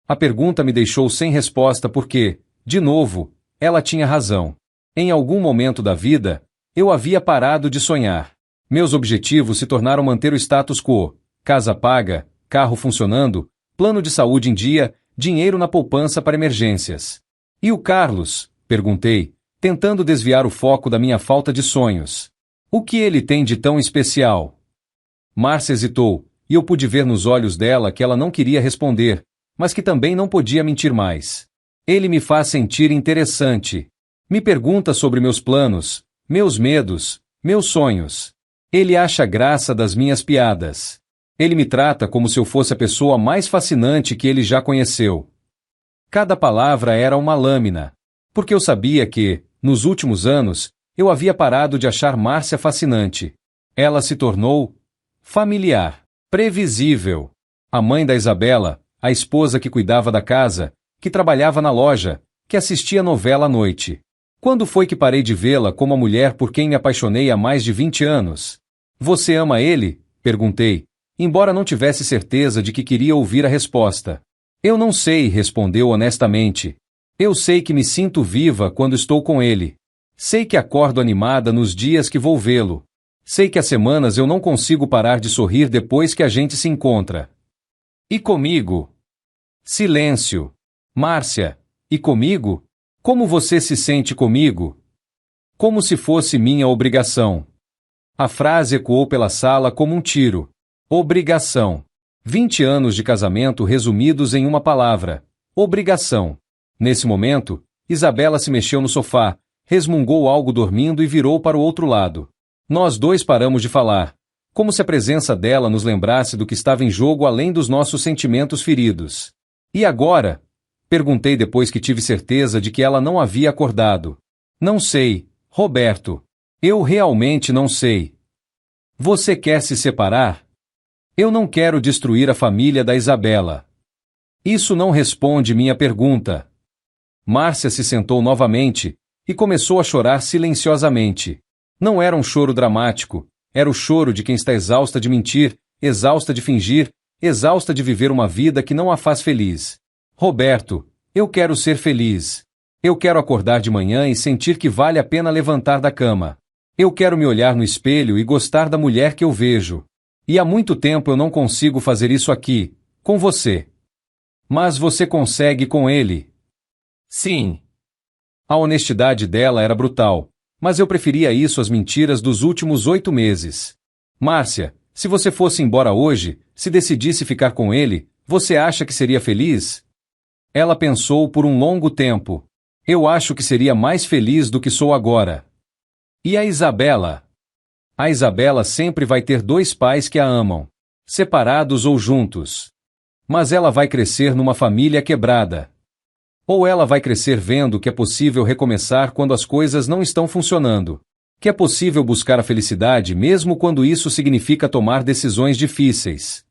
A pergunta me deixou sem resposta porque, de novo, ela tinha razão. Em algum momento da vida, eu havia parado de sonhar. Meus objetivos se tornaram manter o status quo: casa paga, carro funcionando, plano de saúde em dia, dinheiro na poupança para emergências. E o Carlos? Perguntei, tentando desviar o foco da minha falta de sonhos. O que ele tem de tão especial? Márcia hesitou, e eu pude ver nos olhos dela que ela não queria responder, mas que também não podia mentir mais. Ele me faz sentir interessante. Me pergunta sobre meus planos, meus medos, meus sonhos. Ele acha graça das minhas piadas. Ele me trata como se eu fosse a pessoa mais fascinante que ele já conheceu. Cada palavra era uma lâmina, porque eu sabia que, nos últimos anos, eu havia parado de achar Márcia fascinante. Ela se tornou familiar, previsível. A mãe da Isabela, a esposa que cuidava da casa, que trabalhava na loja, que assistia novela à noite. Quando foi que parei de vê-la como a mulher por quem me apaixonei há mais de 20 anos? Você ama ele? Perguntei, embora não tivesse certeza de que queria ouvir a resposta. Eu não sei, respondeu honestamente. Eu sei que me sinto viva quando estou com ele. Sei que acordo animada nos dias que vou vê-lo. Sei que há semanas eu não consigo parar de sorrir depois que a gente se encontra. E comigo? Silêncio. Márcia, e comigo? Como você se sente comigo? Como se fosse minha obrigação. A frase ecoou pela sala como um tiro. Obrigação. 20 anos de casamento resumidos em uma palavra. Obrigação. Nesse momento, Isabela se mexeu no sofá, resmungou algo dormindo e virou para o outro lado. Nós dois paramos de falar, como se a presença dela nos lembrasse do que estava em jogo além dos nossos sentimentos feridos. E agora? Perguntei depois que tive certeza de que ela não havia acordado. Não sei, Roberto. Eu realmente não sei. Você quer se separar? Eu não quero destruir a família da Isabela. Isso não responde minha pergunta. Márcia se sentou novamente e começou a chorar silenciosamente. Não era um choro dramático, era o choro de quem está exausta de mentir, exausta de fingir, exausta de viver uma vida que não a faz feliz. Roberto, eu quero ser feliz. Eu quero acordar de manhã e sentir que vale a pena levantar da cama. Eu quero me olhar no espelho e gostar da mulher que eu vejo. E há muito tempo eu não consigo fazer isso aqui, com você. Mas você consegue com ele. Sim. A honestidade dela era brutal, mas eu preferia isso às mentiras dos últimos 8 meses. Márcia, se você fosse embora hoje, se decidisse ficar com ele, você acha que seria feliz? Ela pensou por um longo tempo. Eu acho que seria mais feliz do que sou agora. E a Isabela? A Isabela sempre vai ter 2 pais que a amam, separados ou juntos. Mas ela vai crescer numa família quebrada. Ou ela vai crescer vendo que é possível recomeçar quando as coisas não estão funcionando. Que é possível buscar a felicidade mesmo quando isso significa tomar decisões difíceis.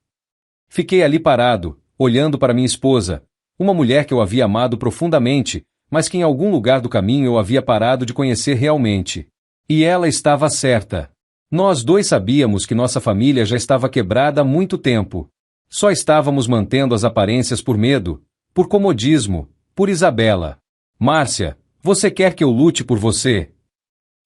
Fiquei ali parado, olhando para minha esposa, uma mulher que eu havia amado profundamente, mas que em algum lugar do caminho eu havia parado de conhecer realmente. E ela estava certa. Nós dois sabíamos que nossa família já estava quebrada há muito tempo. Só estávamos mantendo as aparências por medo, por comodismo, por Isabela. Márcia, você quer que eu lute por você?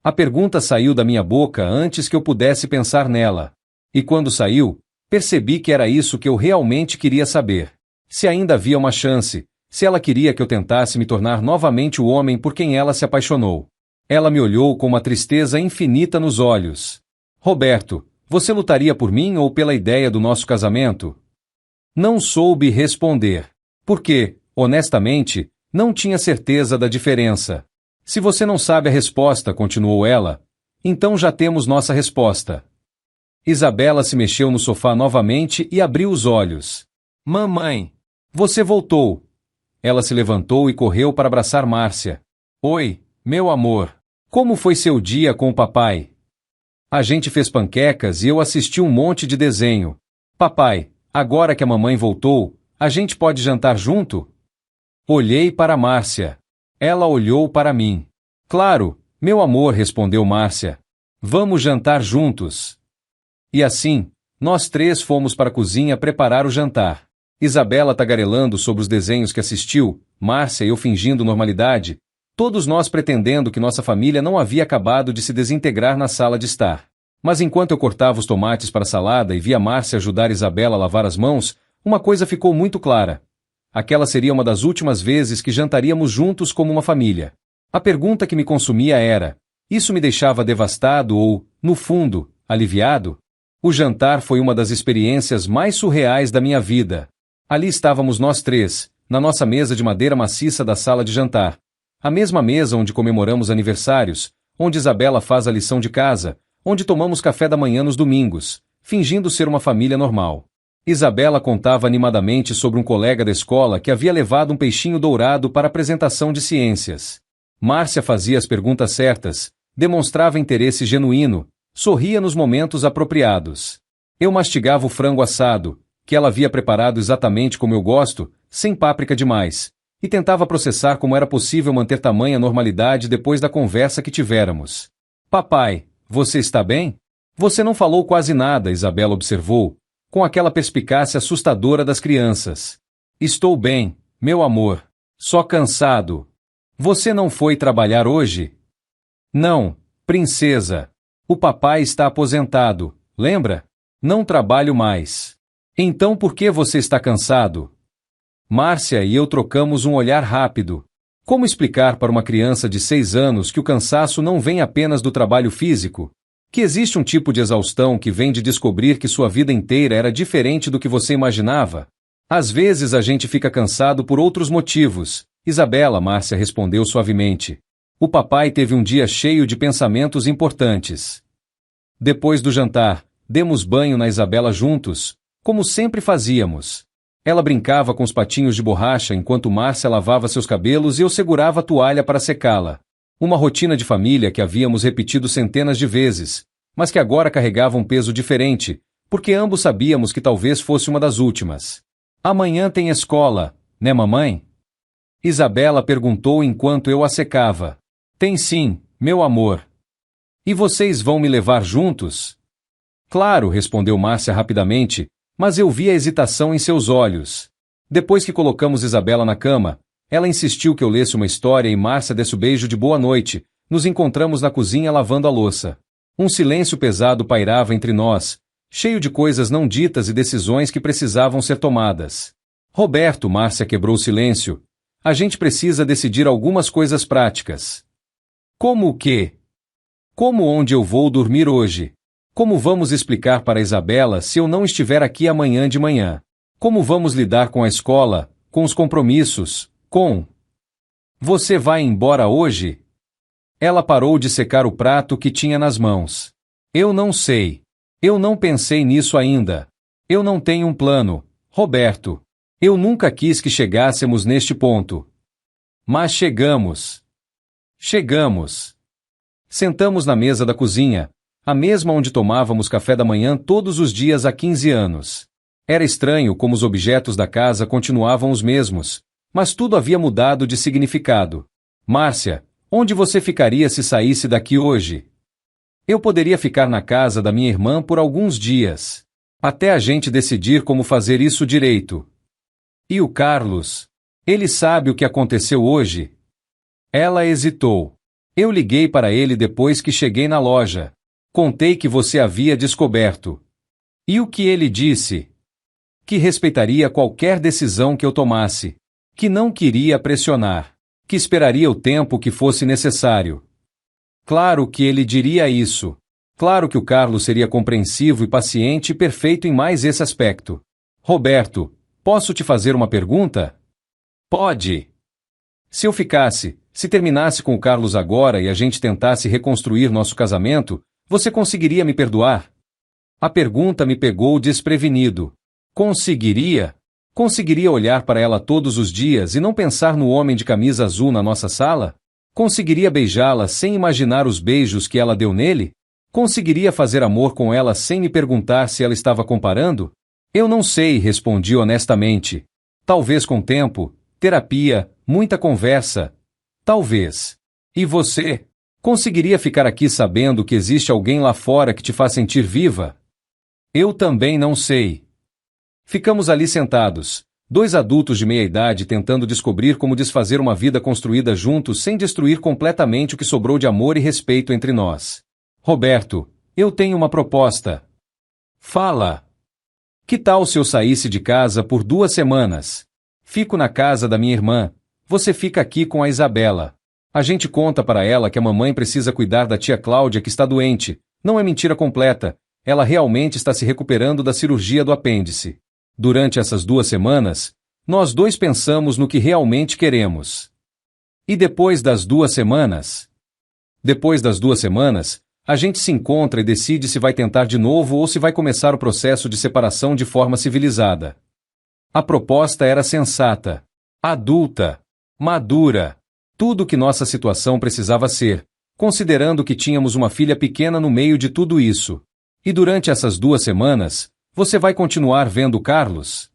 A pergunta saiu da minha boca antes que eu pudesse pensar nela. E quando saiu, percebi que era isso que eu realmente queria saber. Se ainda havia uma chance, se ela queria que eu tentasse me tornar novamente o homem por quem ela se apaixonou. Ela me olhou com uma tristeza infinita nos olhos. Roberto, você lutaria por mim ou pela ideia do nosso casamento? Não soube responder. Porque, honestamente, não tinha certeza da diferença. Se você não sabe a resposta, continuou ela, então já temos nossa resposta. Isabela se mexeu no sofá novamente e abriu os olhos. Mamãe, você voltou. Ela se levantou e correu para abraçar Márcia. Oi, meu amor. Como foi seu dia com o papai? A gente fez panquecas e eu assisti um monte de desenho. Papai, agora que a mamãe voltou, a gente pode jantar junto? Olhei para Márcia. Ela olhou para mim. Claro, meu amor, respondeu Márcia. Vamos jantar juntos. E assim, nós três fomos para a cozinha preparar o jantar. Isabela tagarelando sobre os desenhos que assistiu, Márcia e eu fingindo normalidade, todos nós pretendendo que nossa família não havia acabado de se desintegrar na sala de estar. Mas enquanto eu cortava os tomates para a salada e via Márcia ajudar Isabela a lavar as mãos, uma coisa ficou muito clara. Aquela seria uma das últimas vezes que jantaríamos juntos como uma família. A pergunta que me consumia era: isso me deixava devastado ou, no fundo, aliviado? O jantar foi uma das experiências mais surreais da minha vida. Ali estávamos nós três, na nossa mesa de madeira maciça da sala de jantar. A mesma mesa onde comemoramos aniversários, onde Isabela faz a lição de casa, onde tomamos café da manhã nos domingos, fingindo ser uma família normal. Isabela contava animadamente sobre um colega da escola que havia levado um peixinho dourado para a apresentação de ciências. Márcia fazia as perguntas certas, demonstrava interesse genuíno, sorria nos momentos apropriados. Eu mastigava o frango assado, que ela havia preparado exatamente como eu gosto, sem páprica demais, e tentava processar como era possível manter tamanha normalidade depois da conversa que tivéramos. Papai, você está bem? Você não falou quase nada, Isabela observou, com aquela perspicácia assustadora das crianças. Estou bem, meu amor. Só cansado. Você não foi trabalhar hoje? Não, princesa. O papai está aposentado, lembra? Não trabalho mais. Então por que você está cansado? Márcia e eu trocamos um olhar rápido. Como explicar para uma criança de 6 anos que o cansaço não vem apenas do trabalho físico? Que existe um tipo de exaustão que vem de descobrir que sua vida inteira era diferente do que você imaginava? Às vezes a gente fica cansado por outros motivos. Isabela, Márcia respondeu suavemente. O papai teve um dia cheio de pensamentos importantes. Depois do jantar, demos banho na Isabela juntos, como sempre fazíamos. Ela brincava com os patinhos de borracha enquanto Márcia lavava seus cabelos e eu segurava a toalha para secá-la. Uma rotina de família que havíamos repetido centenas de vezes, mas que agora carregava um peso diferente, porque ambos sabíamos que talvez fosse uma das últimas. Amanhã tem escola, né, mamãe? Isabela perguntou enquanto eu a secava. Tem sim, meu amor. E vocês vão me levar juntos? Claro, respondeu Márcia rapidamente, mas eu vi a hesitação em seus olhos. Depois que colocamos Isabela na cama, ela insistiu que eu lesse uma história e Márcia desse o beijo de boa noite. Nos encontramos na cozinha lavando a louça. Um silêncio pesado pairava entre nós, cheio de coisas não ditas e decisões que precisavam ser tomadas. Roberto, Márcia quebrou o silêncio. A gente precisa decidir algumas coisas práticas. Como o quê? Como onde eu vou dormir hoje? Como vamos explicar para Isabela se eu não estiver aqui amanhã de manhã? Como vamos lidar com a escola, com os compromissos, com... Você vai embora hoje? Ela parou de secar o prato que tinha nas mãos. Eu não sei. Eu não pensei nisso ainda. Eu não tenho um plano, Roberto. Eu nunca quis que chegássemos neste ponto. Mas chegamos. Chegamos. Sentamos na mesa da cozinha, a mesma onde tomávamos café da manhã todos os dias há 15 anos. Era estranho como os objetos da casa continuavam os mesmos, mas tudo havia mudado de significado. Márcia, onde você ficaria se saísse daqui hoje? Eu poderia ficar na casa da minha irmã por alguns dias, até a gente decidir como fazer isso direito. E o Carlos? Ele sabe o que aconteceu hoje? Ela hesitou. Eu liguei para ele depois que cheguei na loja. Contei que você havia descoberto. E o que ele disse? Que respeitaria qualquer decisão que eu tomasse. Que não queria pressionar. Que esperaria o tempo que fosse necessário. Claro que ele diria isso. Claro que o Carlos seria compreensivo e paciente e perfeito em mais esse aspecto. Roberto, posso te fazer uma pergunta? Pode. Se eu ficasse, se terminasse com o Carlos agora e a gente tentasse reconstruir nosso casamento, você conseguiria me perdoar? A pergunta me pegou desprevenido. Conseguiria? Conseguiria olhar para ela todos os dias e não pensar no homem de camisa azul na nossa sala? Conseguiria beijá-la sem imaginar os beijos que ela deu nele? Conseguiria fazer amor com ela sem me perguntar se ela estava comparando? Eu não sei, respondi honestamente. Talvez com tempo, terapia, muita conversa. Talvez. E você? Conseguiria ficar aqui sabendo que existe alguém lá fora que te faz sentir viva? Eu também não sei. Ficamos ali sentados, dois adultos de meia-idade tentando descobrir como desfazer uma vida construída juntos sem destruir completamente o que sobrou de amor e respeito entre nós. Roberto, eu tenho uma proposta. Fala. Que tal se eu saísse de casa por 2 semanas? Fico na casa da minha irmã. Você fica aqui com a Isabela. A gente conta para ela que a mamãe precisa cuidar da tia Cláudia que está doente. Não é mentira completa. Ela realmente está se recuperando da cirurgia do apêndice. Durante essas 2 semanas, nós dois pensamos no que realmente queremos. E depois das 2 semanas? Depois das 2 semanas, a gente se encontra e decide se vai tentar de novo ou se vai começar o processo de separação de forma civilizada. A proposta era sensata, adulta, madura, tudo o que nossa situação precisava ser, considerando que tínhamos uma filha pequena no meio de tudo isso. E durante essas 2 semanas, você vai continuar vendo Carlos?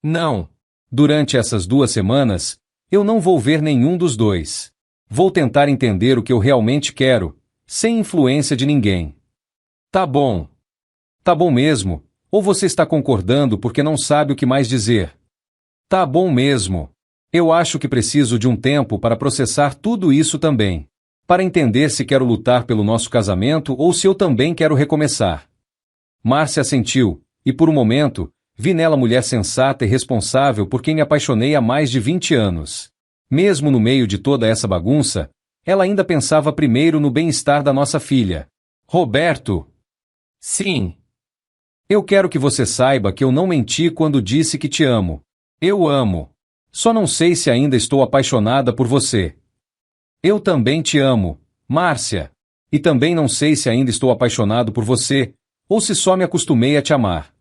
Não. Durante essas 2 semanas, eu não vou ver nenhum dos dois. Vou tentar entender o que eu realmente quero, sem influência de ninguém. Tá bom. Tá bom mesmo, ou você está concordando porque não sabe o que mais dizer? Tá bom mesmo. Eu acho que preciso de um tempo para processar tudo isso também. Para entender se quero lutar pelo nosso casamento ou se eu também quero recomeçar. Márcia assentiu, e por um momento, vi nela mulher sensata e responsável por quem me apaixonei há mais de 20 anos. Mesmo no meio de toda essa bagunça, ela ainda pensava primeiro no bem-estar da nossa filha. Roberto. Sim. Eu quero que você saiba que eu não menti quando disse que te amo. Eu amo. Só não sei se ainda estou apaixonada por você. Eu também te amo, Márcia. E também não sei se ainda estou apaixonado por você, ou se só me acostumei a te amar.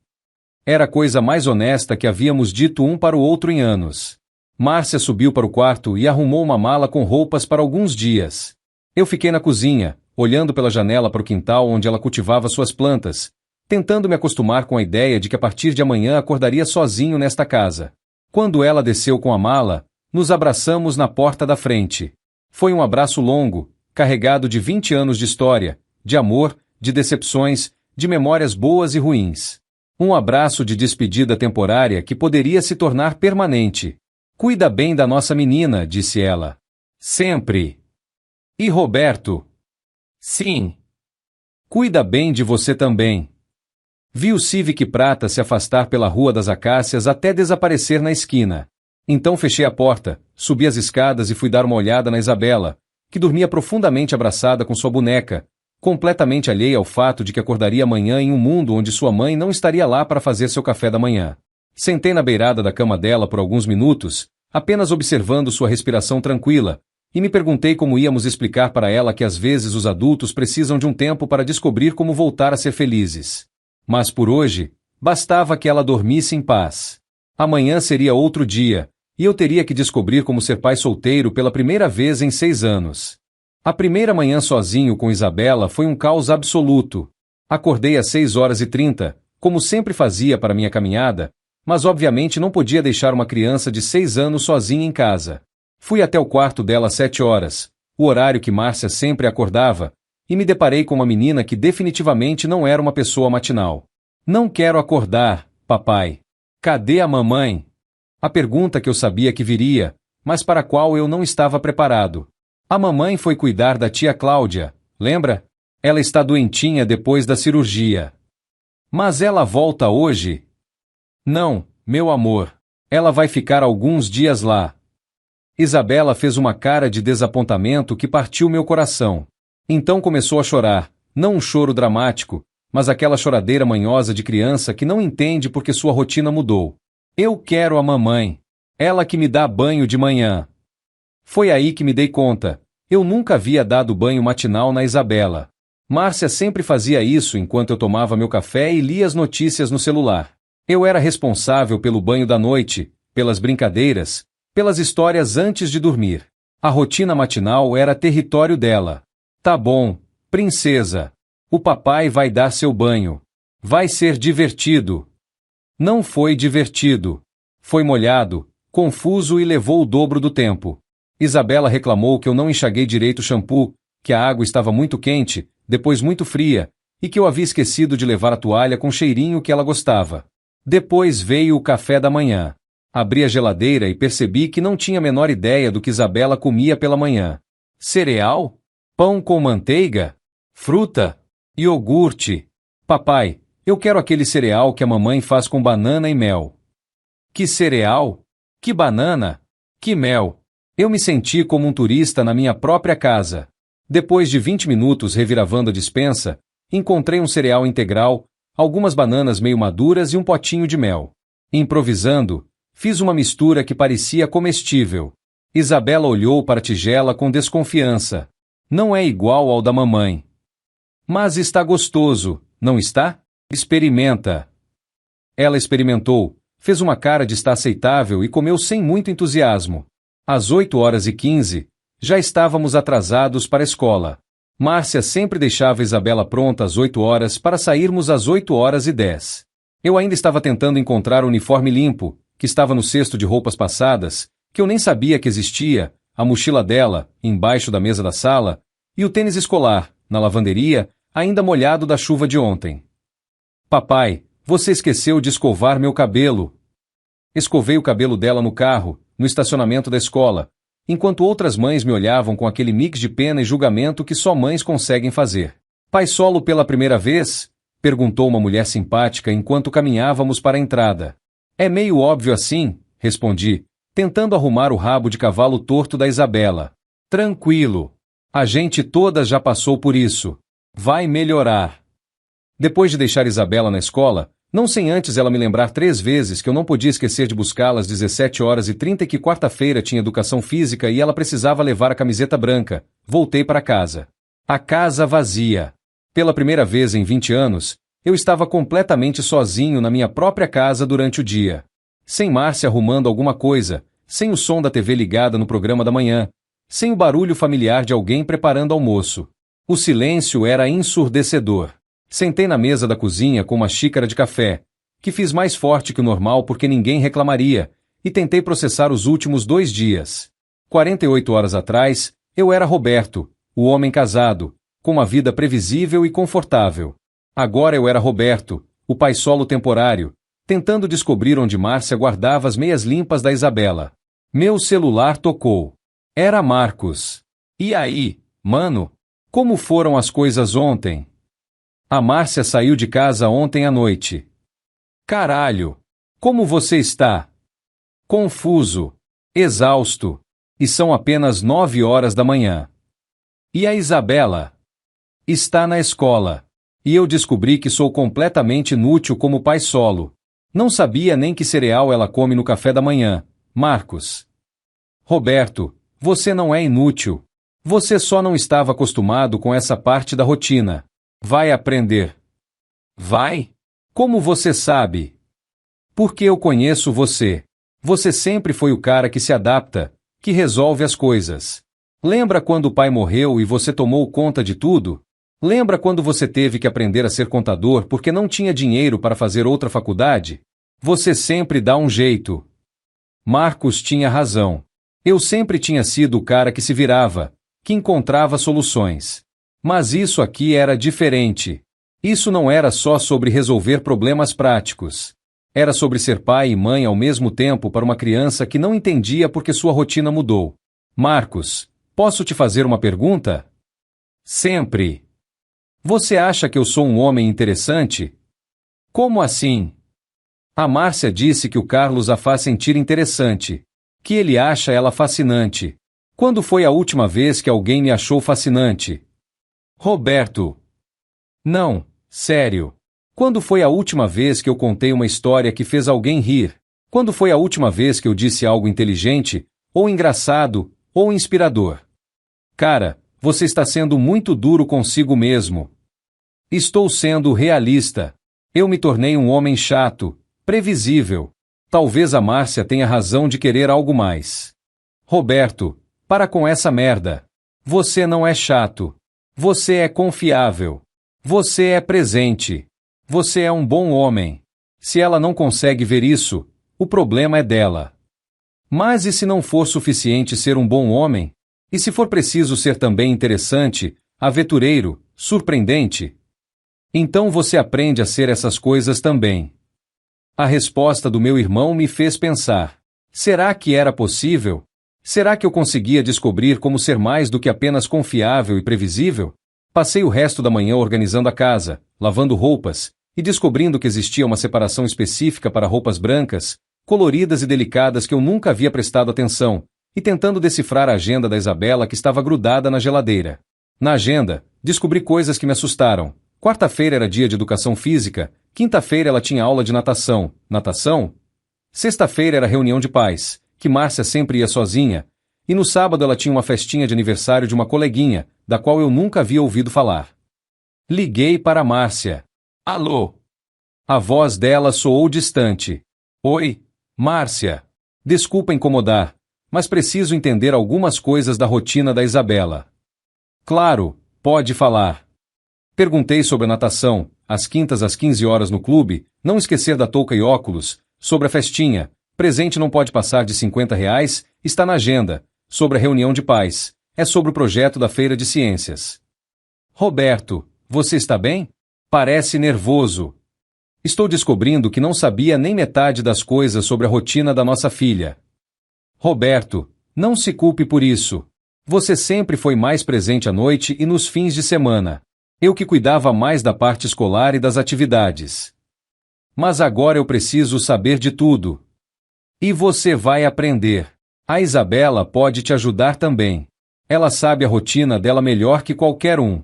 Era a coisa mais honesta que havíamos dito um para o outro em anos. Márcia subiu para o quarto e arrumou uma mala com roupas para alguns dias. Eu fiquei na cozinha, olhando pela janela para o quintal onde ela cultivava suas plantas, tentando me acostumar com a ideia de que a partir de amanhã acordaria sozinho nesta casa. Quando ela desceu com a mala, nos abraçamos na porta da frente. Foi um abraço longo, carregado de 20 anos de história, de amor, de decepções, de memórias boas e ruins. Um abraço de despedida temporária que poderia se tornar permanente. Cuida bem da nossa menina, disse ela. Sempre. E Roberto? Sim. Cuida bem de você também. Vi o Civic prata se afastar pela Rua das Acácias até desaparecer na esquina. Então fechei a porta, subi as escadas e fui dar uma olhada na Isabela, que dormia profundamente abraçada com sua boneca, completamente alheia ao fato de que acordaria amanhã em um mundo onde sua mãe não estaria lá para fazer seu café da manhã. Sentei na beirada da cama dela por alguns minutos, apenas observando sua respiração tranquila, e me perguntei como íamos explicar para ela que às vezes os adultos precisam de um tempo para descobrir como voltar a ser felizes. Mas por hoje, bastava que ela dormisse em paz. Amanhã seria outro dia, e eu teria que descobrir como ser pai solteiro pela primeira vez em 6 anos. A primeira manhã sozinho com Isabela foi um caos absoluto. Acordei às 6h30, como sempre fazia para minha caminhada, mas obviamente não podia deixar uma criança de 6 anos sozinha em casa. Fui até o quarto dela às 7h, o horário que Márcia sempre acordava, e me deparei com uma menina que definitivamente não era uma pessoa matinal. Não quero acordar, papai. Cadê a mamãe? A pergunta que eu sabia que viria, mas para a qual eu não estava preparado. A mamãe foi cuidar da tia Cláudia, lembra? Ela está doentinha depois da cirurgia. Mas ela volta hoje? Não, meu amor. Ela vai ficar alguns dias lá. Isabela fez uma cara de desapontamento que partiu meu coração. Então começou a chorar, não um choro dramático, mas aquela choradeira manhosa de criança que não entende porque sua rotina mudou. Eu quero a mamãe. Ela que me dá banho de manhã. Foi aí que me dei conta. Eu nunca havia dado banho matinal na Isabela. Márcia sempre fazia isso enquanto eu tomava meu café e lia as notícias no celular. Eu era responsável pelo banho da noite, pelas brincadeiras, pelas histórias antes de dormir. A rotina matinal era território dela. Tá bom, princesa. O papai vai dar seu banho. Vai ser divertido. Não foi divertido. Foi molhado, confuso e levou o dobro do tempo. Isabela reclamou que eu não enxaguei direito o shampoo, que a água estava muito quente, depois muito fria, e que eu havia esquecido de levar a toalha com cheirinho que ela gostava. Depois veio o café da manhã. Abri a geladeira e percebi que não tinha a menor ideia do que Isabela comia pela manhã. Cereal? Pão com manteiga? Fruta? Iogurte? Papai, eu quero aquele cereal que a mamãe faz com banana e mel. Que cereal? Que banana? Que mel? Eu me senti como um turista na minha própria casa. Depois de 20 minutos reviravando a despensa, encontrei um cereal integral, algumas bananas meio maduras e um potinho de mel. Improvisando, fiz uma mistura que parecia comestível. Isabela olhou para a tigela com desconfiança. Não é igual ao da mamãe. Mas está gostoso, não está? Experimenta. Ela experimentou, fez uma cara de estar aceitável e comeu sem muito entusiasmo. Às 8h15, já estávamos atrasados para a escola. Márcia sempre deixava Isabela pronta às 8h para sairmos às 8h10. Eu ainda estava tentando encontrar o uniforme limpo, que estava no cesto de roupas passadas, que eu nem sabia que existia, a mochila dela, embaixo da mesa da sala, e o tênis escolar, na lavanderia, ainda molhado da chuva de ontem. Papai, você esqueceu de escovar meu cabelo. Escovei o cabelo dela no carro, no estacionamento da escola, enquanto outras mães me olhavam com aquele mix de pena e julgamento que só mães conseguem fazer. Pai solo pela primeira vez? Perguntou uma mulher simpática enquanto caminhávamos para a entrada. É meio óbvio assim, respondi, tentando arrumar o rabo de cavalo torto da Isabela. Tranquilo. A gente toda já passou por isso. Vai melhorar. Depois de deixar Isabela na escola, não sem antes ela me lembrar 3 vezes que eu não podia esquecer de buscá-la às 17h30 e que quarta-feira tinha educação física e ela precisava levar a camiseta branca, voltei para casa. A casa vazia. Pela primeira vez em 20 anos, eu estava completamente sozinho na minha própria casa durante o dia. Sem Márcia arrumando alguma coisa, sem o som da TV ligada no programa da manhã, sem o barulho familiar de alguém preparando almoço. O silêncio era ensurdecedor. Sentei na mesa da cozinha com uma xícara de café, que fiz mais forte que o normal porque ninguém reclamaria, e tentei processar os últimos 2 dias. 48 horas atrás, eu era Roberto, o homem casado, com uma vida previsível e confortável. Agora eu era Roberto, o pai solo temporário, tentando descobrir onde Márcia guardava as meias limpas da Isabela. Meu celular tocou. Era Marcos. E aí, mano? Como foram as coisas ontem? A Márcia saiu de casa ontem à noite. Caralho! Como você está? Confuso. Exausto. E são apenas 9h da manhã. E a Isabela? Está na escola. E eu descobri que sou completamente inútil como pai solo. Não sabia nem que cereal ela come no café da manhã. Marcos. Roberto, você não é inútil. Você só não estava acostumado com essa parte da rotina. Vai aprender. Vai? Como você sabe? Porque eu conheço você. Você sempre foi o cara que se adapta, que resolve as coisas. Lembra quando o pai morreu e você tomou conta de tudo? Lembra quando você teve que aprender a ser contador porque não tinha dinheiro para fazer outra faculdade? Você sempre dá um jeito. Marcos tinha razão. Eu sempre tinha sido o cara que se virava, que encontrava soluções. Mas isso aqui era diferente. Isso não era só sobre resolver problemas práticos. Era sobre ser pai e mãe ao mesmo tempo para uma criança que não entendia porque sua rotina mudou. Marcos, posso te fazer uma pergunta? Sempre. Você acha que eu sou um homem interessante? Como assim? A Márcia disse que o Carlos a faz sentir interessante. Que ele acha ela fascinante. Quando foi a última vez que alguém me achou fascinante? Roberto. Não, sério. Quando foi a última vez que eu contei uma história que fez alguém rir? Quando foi a última vez que eu disse algo inteligente, ou engraçado, ou inspirador? Cara, você está sendo muito duro consigo mesmo. Estou sendo realista. Eu me tornei um homem chato, previsível. Talvez a Márcia tenha razão de querer algo mais. Roberto, Para com essa merda. Você não é chato. Você é confiável. Você é presente. Você é um bom homem. Se ela não consegue ver isso, o problema é dela. Mas e se não for suficiente ser um bom homem? E se for preciso ser também interessante, aventureiro, surpreendente? Então você aprende a ser essas coisas também. A resposta do meu irmão me fez pensar. Será que era possível? Será que eu conseguia descobrir como ser mais do que apenas confiável e previsível? Passei o resto da manhã organizando a casa, lavando roupas, e descobrindo que existia uma separação específica para roupas brancas, coloridas e delicadas que eu nunca havia prestado atenção, e tentando decifrar a agenda da Isabela que estava grudada na geladeira. Na agenda, descobri coisas que me assustaram. Quarta-feira era dia de educação física, quinta-feira ela tinha aula de natação. Natação? Sexta-feira era reunião de pais, que Márcia sempre ia sozinha, e no sábado ela tinha uma festinha de aniversário de uma coleguinha, da qual eu nunca havia ouvido falar. Liguei para Márcia. Alô? A voz dela soou distante. Oi, Márcia. Desculpa incomodar, mas preciso entender algumas coisas da rotina da Isabela. Claro, pode falar. Perguntei sobre a natação, às quintas às 15 horas no clube, não esquecer da touca e óculos, sobre a festinha, presente não pode passar de R$ 50, está na agenda, sobre a reunião de pais, é sobre o projeto da feira de ciências. Roberto, você está bem? Parece nervoso. Estou descobrindo que não sabia nem metade das coisas sobre a rotina da nossa filha. Roberto, não se culpe por isso. Você sempre foi mais presente à noite e nos fins de semana. Eu que cuidava mais da parte escolar e das atividades. Mas agora eu preciso saber de tudo. E você vai aprender. A Isabela pode te ajudar também. Ela sabe a rotina dela melhor que qualquer um.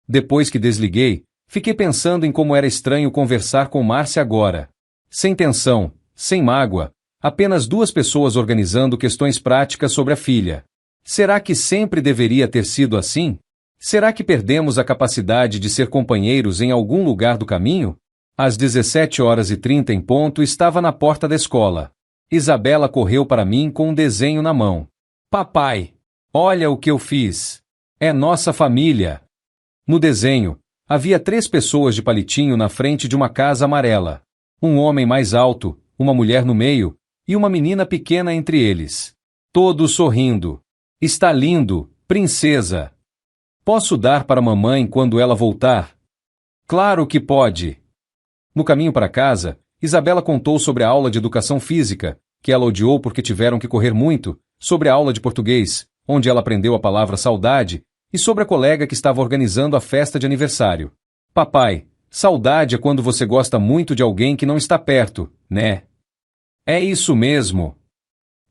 Depois que desliguei, fiquei pensando em como era estranho conversar com Márcia agora. Sem tensão, sem mágoa, apenas duas pessoas organizando questões práticas sobre a filha. Será que sempre deveria ter sido assim? Será que perdemos a capacidade de ser companheiros em algum lugar do caminho? Às 17h30 em ponto estava na porta da escola. Isabela correu para mim com um desenho na mão. Papai, olha o que eu fiz. É nossa família. No desenho, havia 3 pessoas de palitinho na frente de uma casa amarela. Um homem mais alto, uma mulher no meio, e uma menina pequena entre eles. Todos sorrindo. Está lindo, princesa. Posso dar para mamãe quando ela voltar? Claro que pode. No caminho para casa, Isabela contou sobre a aula de educação física, que ela odiou porque tiveram que correr muito, sobre a aula de português, onde ela aprendeu a palavra saudade, e sobre a colega que estava organizando a festa de aniversário. Papai, saudade é quando você gosta muito de alguém que não está perto, né? É isso mesmo.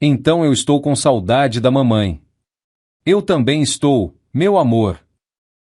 Então eu estou com saudade da mamãe. Eu também estou, meu amor.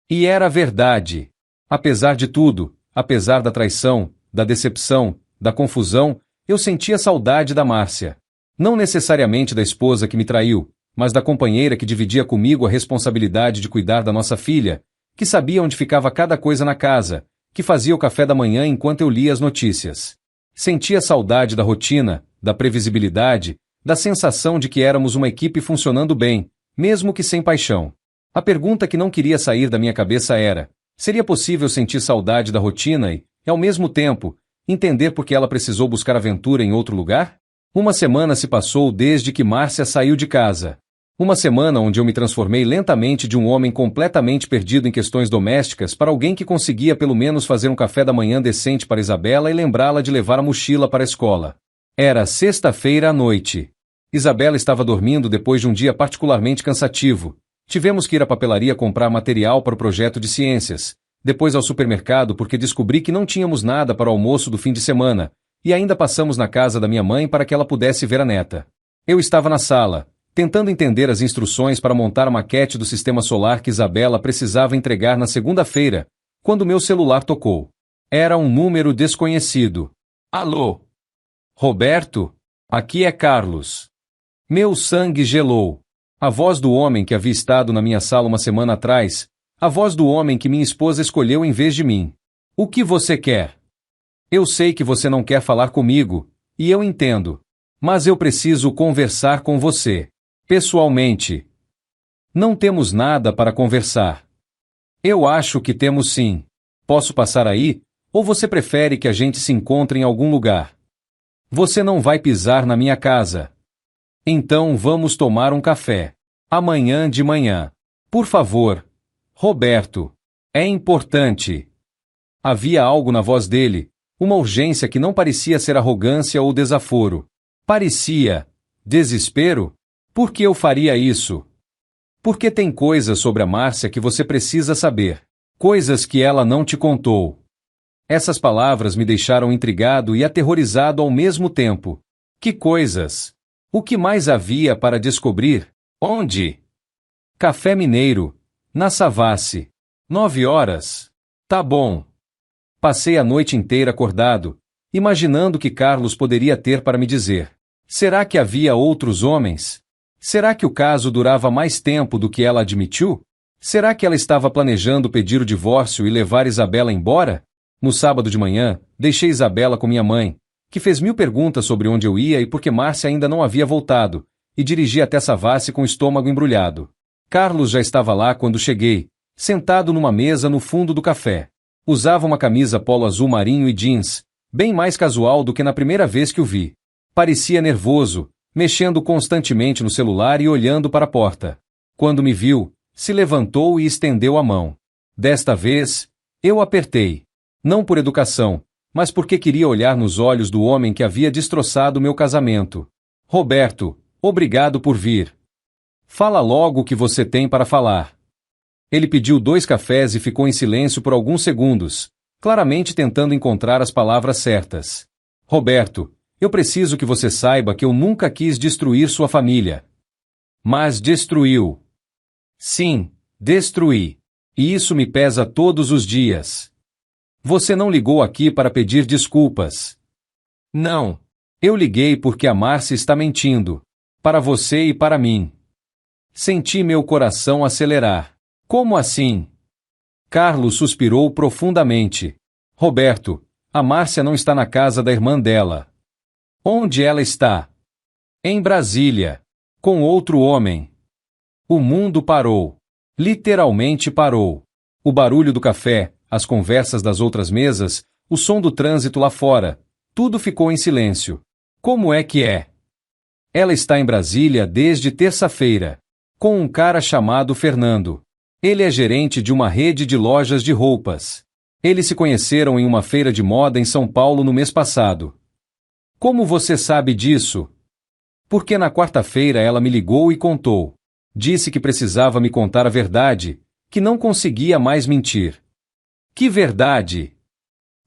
E era verdade. Apesar de tudo, apesar da traição, da decepção, da confusão, eu sentia saudade da Márcia. Não necessariamente da esposa que me traiu, mas da companheira que dividia comigo a responsabilidade de cuidar da nossa filha, que sabia onde ficava cada coisa na casa, que fazia o café da manhã enquanto eu lia as notícias. Sentia saudade da rotina, da previsibilidade, da sensação de que éramos uma equipe funcionando bem, mesmo que sem paixão. A pergunta que não queria sair da minha cabeça era: seria possível sentir saudade da rotina e, ao mesmo tempo, entender por que ela precisou buscar aventura em outro lugar? Uma semana se passou desde que Márcia saiu de casa. Uma semana onde eu me transformei lentamente de um homem completamente perdido em questões domésticas para alguém que conseguia pelo menos fazer um café da manhã decente para Isabela e lembrá-la de levar a mochila para a escola. Era sexta-feira à noite. Isabela estava dormindo depois de um dia particularmente cansativo. Tivemos que ir à papelaria comprar material para o projeto de ciências, depois ao supermercado porque descobri que não tínhamos nada para o almoço do fim de semana, e ainda passamos na casa da minha mãe para que ela pudesse ver a neta. Eu estava na sala, tentando entender as instruções para montar a maquete do sistema solar que Isabela precisava entregar na segunda-feira, quando meu celular tocou. Era um número desconhecido. Alô? Roberto? Aqui é Carlos. Meu sangue gelou. A voz do homem que havia estado na minha sala uma semana atrás, a voz do homem que minha esposa escolheu em vez de mim. O que você quer? Eu sei que você não quer falar comigo, e eu entendo. Mas eu preciso conversar com você. Pessoalmente, Não temos nada para conversar. Eu acho que temos sim. Posso passar aí, ou você prefere que a gente se encontre em algum lugar? Você não vai pisar na minha casa. Então vamos tomar um café. Amanhã de manhã. Por favor. Roberto. É importante. Havia algo na voz dele, uma urgência que não parecia ser arrogância ou desaforo. Parecia desespero. Por que eu faria isso? Porque tem coisas sobre a Márcia que você precisa saber. Coisas que ela não te contou. Essas palavras me deixaram intrigado e aterrorizado ao mesmo tempo. Que coisas? O que mais havia para descobrir? Onde? Café Mineiro. Na Savassi. 9 horas. Tá bom. Passei a noite inteira acordado, imaginando o que Carlos poderia ter para me dizer. Será que havia outros homens? Será que o caso durava mais tempo do que ela admitiu? Será que ela estava planejando pedir o divórcio e levar Isabela embora? No sábado de manhã, deixei Isabela com minha mãe, que fez 1000 perguntas sobre onde eu ia e por que Márcia ainda não havia voltado, e dirigi até Savassi com o estômago embrulhado. Carlos já estava lá quando cheguei, sentado numa mesa no fundo do café. Usava uma camisa polo azul marinho e jeans, bem mais casual do que na primeira vez que o vi. Parecia nervoso, mexendo constantemente no celular e olhando para a porta. Quando me viu, se levantou e estendeu a mão. Desta vez, eu apertei. Não por educação, mas porque queria olhar nos olhos do homem que havia destroçado meu casamento. Roberto, obrigado por vir. Fala logo o que você tem para falar. Ele pediu 2 cafés e ficou em silêncio por alguns segundos, claramente tentando encontrar as palavras certas. Roberto, eu preciso que você saiba que eu nunca quis destruir sua família. Mas destruiu. Sim, destruí. E isso me pesa todos os dias. Você não ligou aqui para pedir desculpas. Não. Eu liguei porque a Márcia está mentindo. Para você e para mim. Senti meu coração acelerar. Como assim? Carlos suspirou profundamente. Roberto, a Márcia não está na casa da irmã dela. Onde ela está? Em Brasília. Com outro homem. O mundo parou. Literalmente parou. O barulho do café, as conversas das outras mesas, o som do trânsito lá fora, tudo ficou em silêncio. Como é que é? Ela está em Brasília desde terça-feira, com um cara chamado Fernando. Ele é gerente de uma rede de lojas de roupas. Eles se conheceram em uma feira de moda em São Paulo no mês passado. Como você sabe disso? Porque na quarta-feira ela me ligou e contou. Disse que precisava me contar a verdade, que não conseguia mais mentir. Que verdade?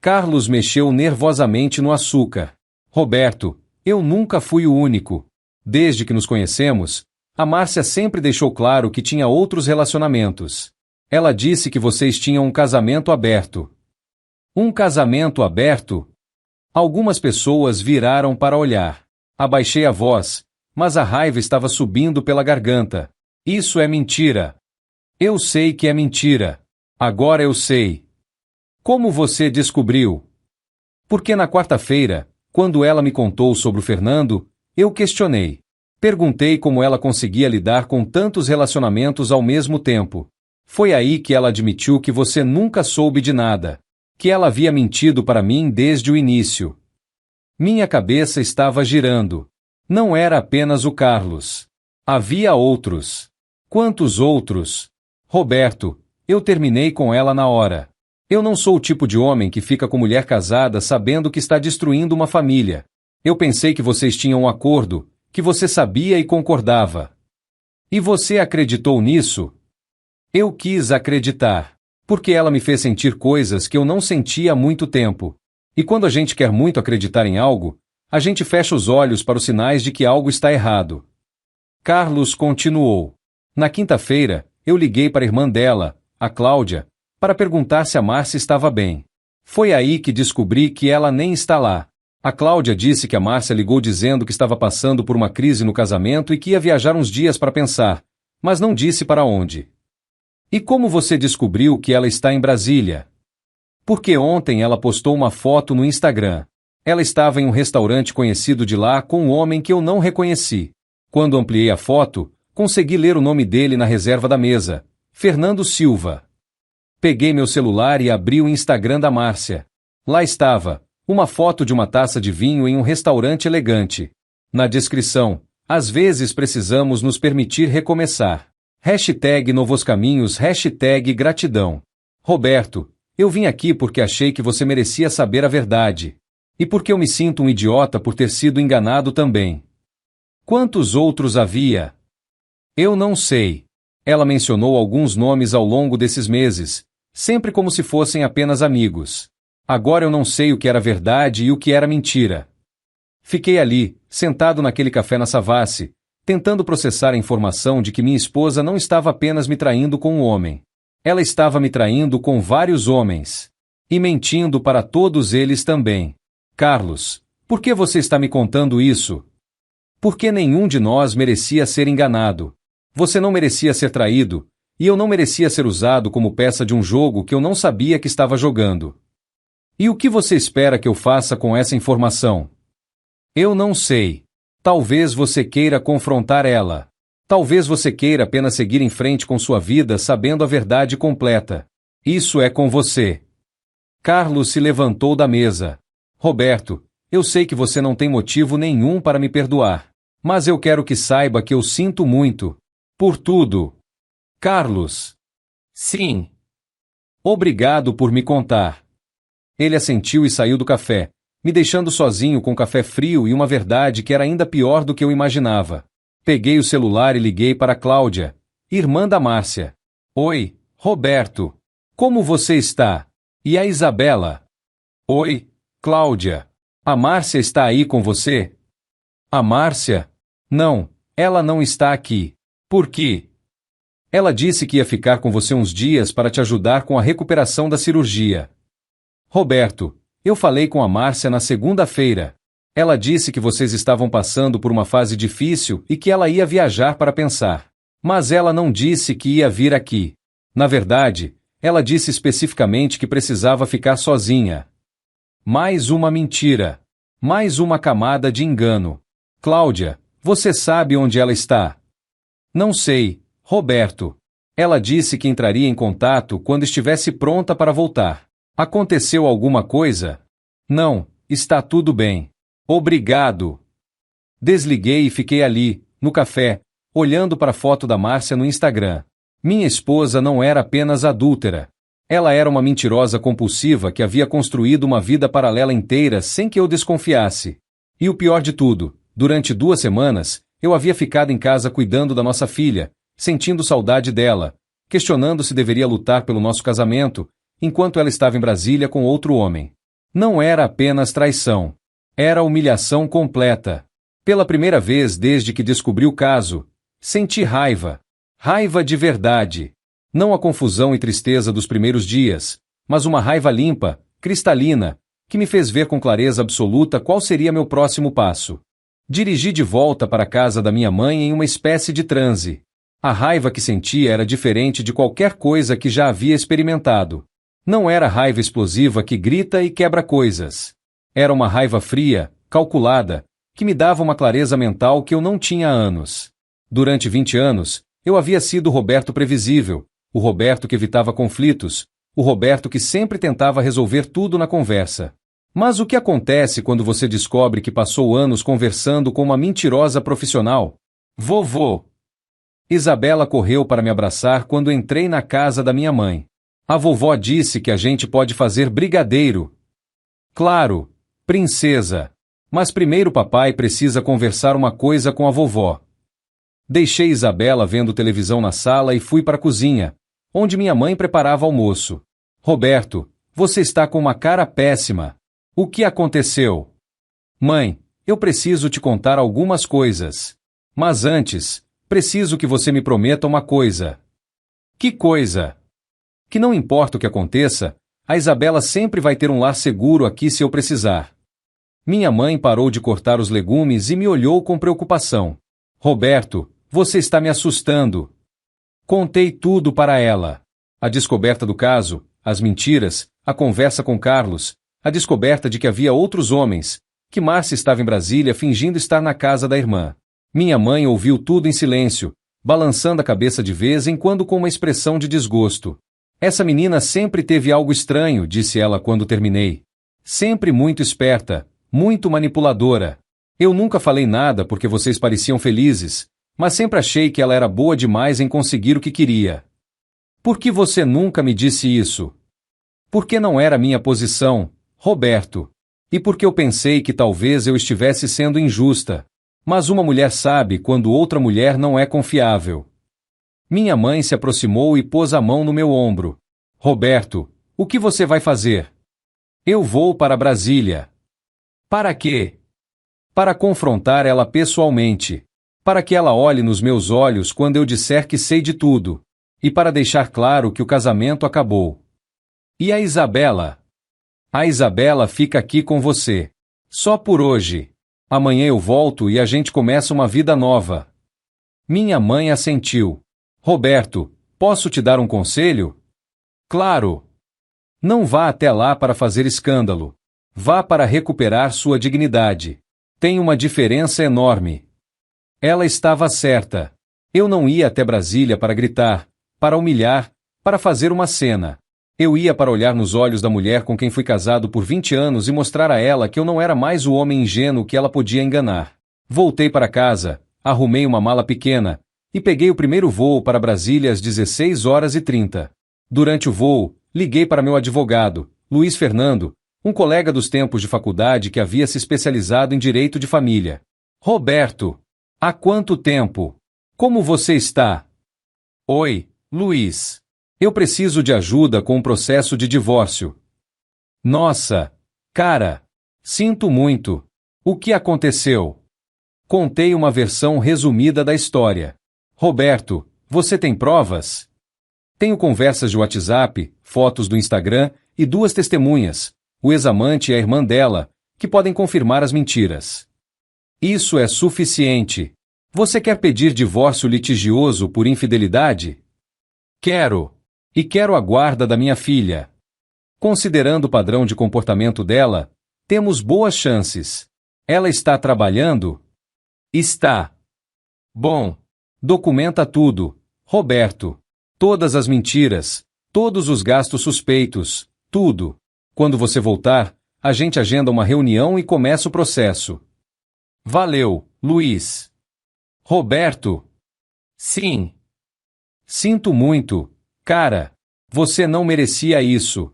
Carlos mexeu nervosamente no açúcar. Roberto, eu nunca fui o único. Desde que nos conhecemos, a Márcia sempre deixou claro que tinha outros relacionamentos. Ela disse que vocês tinham um casamento aberto. Um casamento aberto? Algumas pessoas viraram para olhar. Abaixei a voz, mas a raiva estava subindo pela garganta. Isso é mentira. Eu sei que é mentira. Agora eu sei. Como você descobriu? Porque na quarta-feira, quando ela me contou sobre o Fernando, eu questionei. Perguntei como ela conseguia lidar com tantos relacionamentos ao mesmo tempo. Foi aí que ela admitiu que você nunca soube de nada, que ela havia mentido para mim desde o início. Minha cabeça estava girando. Não era apenas o Carlos. Havia outros. Quantos outros? Roberto, eu terminei com ela na hora. Eu não sou o tipo de homem que fica com mulher casada sabendo que está destruindo uma família. Eu pensei que vocês tinham um acordo, que você sabia e concordava. E você acreditou nisso? Eu quis acreditar, porque ela me fez sentir coisas que eu não sentia há muito tempo. E quando a gente quer muito acreditar em algo, a gente fecha os olhos para os sinais de que algo está errado. Carlos continuou. Na quinta-feira, eu liguei para a irmã dela, a Cláudia, para perguntar se a Márcia estava bem. Foi aí que descobri que ela nem está lá. A Cláudia disse que a Márcia ligou dizendo que estava passando por uma crise no casamento e que ia viajar uns dias para pensar, mas não disse para onde. E como você descobriu que ela está em Brasília? Porque ontem ela postou uma foto no Instagram. Ela estava em um restaurante conhecido de lá com um homem que eu não reconheci. Quando ampliei a foto, Consegui ler o nome dele na reserva da mesa. Fernando Silva. Peguei meu celular e abri o Instagram da Márcia. Lá estava, uma foto de uma taça de vinho em um restaurante elegante. Na descrição, às vezes precisamos nos permitir recomeçar. #Novos Caminhos, #gratidão. Roberto, eu vim aqui porque achei que você merecia saber a verdade. E porque eu me sinto um idiota por ter sido enganado também. Quantos outros havia? Eu não sei. Ela mencionou alguns nomes ao longo desses meses, sempre como se fossem apenas amigos. Agora eu não sei o que era verdade e o que era mentira. Fiquei ali, sentado naquele café na Savassi, tentando processar a informação de que minha esposa não estava apenas me traindo com um homem. Ela estava me traindo com vários homens. E mentindo para todos eles também. Carlos, por que você está me contando isso? Porque nenhum de nós merecia ser enganado. Você não merecia ser traído, e eu não merecia ser usado como peça de um jogo que eu não sabia que estava jogando. E o que você espera que eu faça com essa informação? Eu não sei. Talvez você queira confrontar ela. Talvez você queira apenas seguir em frente com sua vida sabendo a verdade completa. Isso é com você. Carlos se levantou da mesa. Roberto, eu sei que você não tem motivo nenhum para me perdoar. Mas eu quero que saiba que eu sinto muito. Por tudo. Carlos. Sim. Obrigado por me contar. Ele assentiu e saiu do café, me deixando sozinho com café frio e uma verdade que era ainda pior do que eu imaginava. Peguei o celular e liguei para Cláudia, irmã da Márcia. Oi, Roberto. Como você está? E a Isabela? Oi, Cláudia. A Márcia está aí com você? A Márcia? Não, ela não está aqui. Por quê? Ela disse que ia ficar com você uns dias para te ajudar com a recuperação da cirurgia. Roberto, eu falei com a Márcia na segunda-feira. Ela disse que vocês estavam passando por uma fase difícil e que ela ia viajar para pensar. Mas ela não disse que ia vir aqui. Na verdade, ela disse especificamente que precisava ficar sozinha. Mais uma mentira. Mais uma camada de engano. Cláudia, você sabe onde ela está? Não sei, Roberto. Ela disse que entraria em contato quando estivesse pronta para voltar. Aconteceu alguma coisa? Não, está tudo bem. Obrigado. Desliguei e fiquei ali, no café, olhando para a foto da Márcia no Instagram. Minha esposa não era apenas adúltera. Ela era uma mentirosa compulsiva que havia construído uma vida paralela inteira sem que eu desconfiasse. E o pior de tudo, durante 2 semanas, eu havia ficado em casa cuidando da nossa filha, sentindo saudade dela, questionando se deveria lutar pelo nosso casamento, enquanto ela estava em Brasília com outro homem. Não era apenas traição. Era humilhação completa. Pela primeira vez desde que descobri o caso, senti raiva. Raiva de verdade. Não a confusão e tristeza dos primeiros dias, mas uma raiva limpa, cristalina, que me fez ver com clareza absoluta qual seria meu próximo passo. Dirigi de volta para a casa da minha mãe em uma espécie de transe. A raiva que sentia era diferente de qualquer coisa que já havia experimentado. Não era raiva explosiva que grita e quebra coisas. Era uma raiva fria, calculada, que me dava uma clareza mental que eu não tinha há anos. Durante 20 anos, eu havia sido o Roberto previsível, o Roberto que evitava conflitos, o Roberto que sempre tentava resolver tudo na conversa. Mas o que acontece quando você descobre que passou anos conversando com uma mentirosa profissional? Vovô! Isabela correu para me abraçar quando entrei na casa da minha mãe. A vovó disse que a gente pode fazer brigadeiro. Claro, princesa. Mas primeiro papai precisa conversar uma coisa com a vovó. Deixei Isabela vendo televisão na sala e fui para a cozinha, onde minha mãe preparava almoço. Roberto, você está com uma cara péssima. O que aconteceu? Mãe, eu preciso te contar algumas coisas. Mas antes, preciso que você me prometa uma coisa. Que coisa? Que não importa o que aconteça, a Isabela sempre vai ter um lar seguro aqui se eu precisar. Minha mãe parou de cortar os legumes e me olhou com preocupação. Roberto, você está me assustando. Contei tudo para ela. A descoberta do caso, as mentiras, a conversa com Carlos, a descoberta de que havia outros homens, que Márcia estava em Brasília fingindo estar na casa da irmã. Minha mãe ouviu tudo em silêncio, balançando a cabeça de vez em quando com uma expressão de desgosto. Essa menina sempre teve algo estranho, disse ela quando terminei. Sempre muito esperta, muito manipuladora. Eu nunca falei nada porque vocês pareciam felizes, mas sempre achei que ela era boa demais em conseguir o que queria. Por que você nunca me disse isso? Porque não era minha posição, Roberto. E porque eu pensei que talvez eu estivesse sendo injusta. Mas uma mulher sabe quando outra mulher não é confiável. Minha mãe se aproximou e pôs a mão no meu ombro. Roberto, o que você vai fazer? Eu vou para Brasília. Para quê? Para confrontar ela pessoalmente. Para que ela olhe nos meus olhos quando eu disser que sei de tudo. E para deixar claro que o casamento acabou. E a Isabela? A Isabela fica aqui com você. Só por hoje. Amanhã eu volto e a gente começa uma vida nova. Minha mãe assentiu. Roberto, posso te dar um conselho? Claro. Não vá até lá para fazer escândalo. Vá para recuperar sua dignidade. Tem uma diferença enorme. Ela estava certa. Eu não ia até Brasília para gritar, para humilhar, para fazer uma cena. Eu ia para olhar nos olhos da mulher com quem fui casado por 20 anos e mostrar a ela que eu não era mais o homem ingênuo que ela podia enganar. Voltei para casa, arrumei uma mala pequena e peguei o primeiro voo para Brasília às 16h30. Durante o voo, liguei para meu advogado, Luiz Fernando, um colega dos tempos de faculdade que havia se especializado em direito de família. Roberto, há quanto tempo? Como você está? Oi, Luiz. Eu preciso de ajuda com o processo de divórcio. Nossa, cara, sinto muito. O que aconteceu? Contei uma versão resumida da história. Roberto, você tem provas? Tenho conversas de WhatsApp, fotos do Instagram e 2 testemunhas, o ex-amante e a irmã dela, que podem confirmar as mentiras. Isso é suficiente. Você quer pedir divórcio litigioso por infidelidade? Quero. E quero a guarda da minha filha. Considerando o padrão de comportamento dela, temos boas chances. Ela está trabalhando? Está. Bom. Documenta tudo, Roberto. Todas as mentiras, todos os gastos suspeitos, tudo. Quando você voltar, a gente agenda uma reunião e começa o processo. Valeu, Luiz. Roberto? Sim. Sinto muito. Cara, você não merecia isso.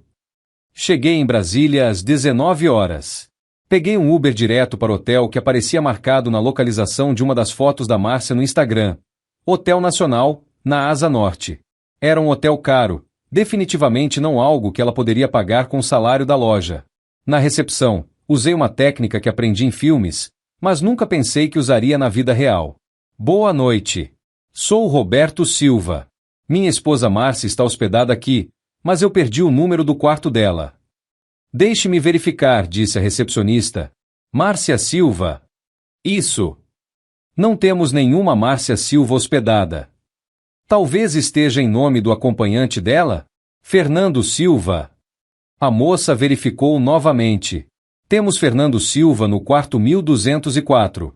Cheguei em Brasília às 19h. Peguei um Uber direto para o hotel que aparecia marcado na localização de uma das fotos da Márcia no Instagram. Hotel Nacional, na Asa Norte. Era um hotel caro, definitivamente não algo que ela poderia pagar com o salário da loja. Na recepção, usei uma técnica que aprendi em filmes, mas nunca pensei que usaria na vida real. Boa noite. Sou Roberto Silva. Minha esposa Márcia está hospedada aqui, mas eu perdi o número do quarto dela. Deixe-me verificar, disse a recepcionista. Márcia Silva? Isso. Não temos nenhuma Márcia Silva hospedada. Talvez esteja em nome do acompanhante dela? Fernando Silva. A moça verificou novamente. Temos Fernando Silva no quarto 1204.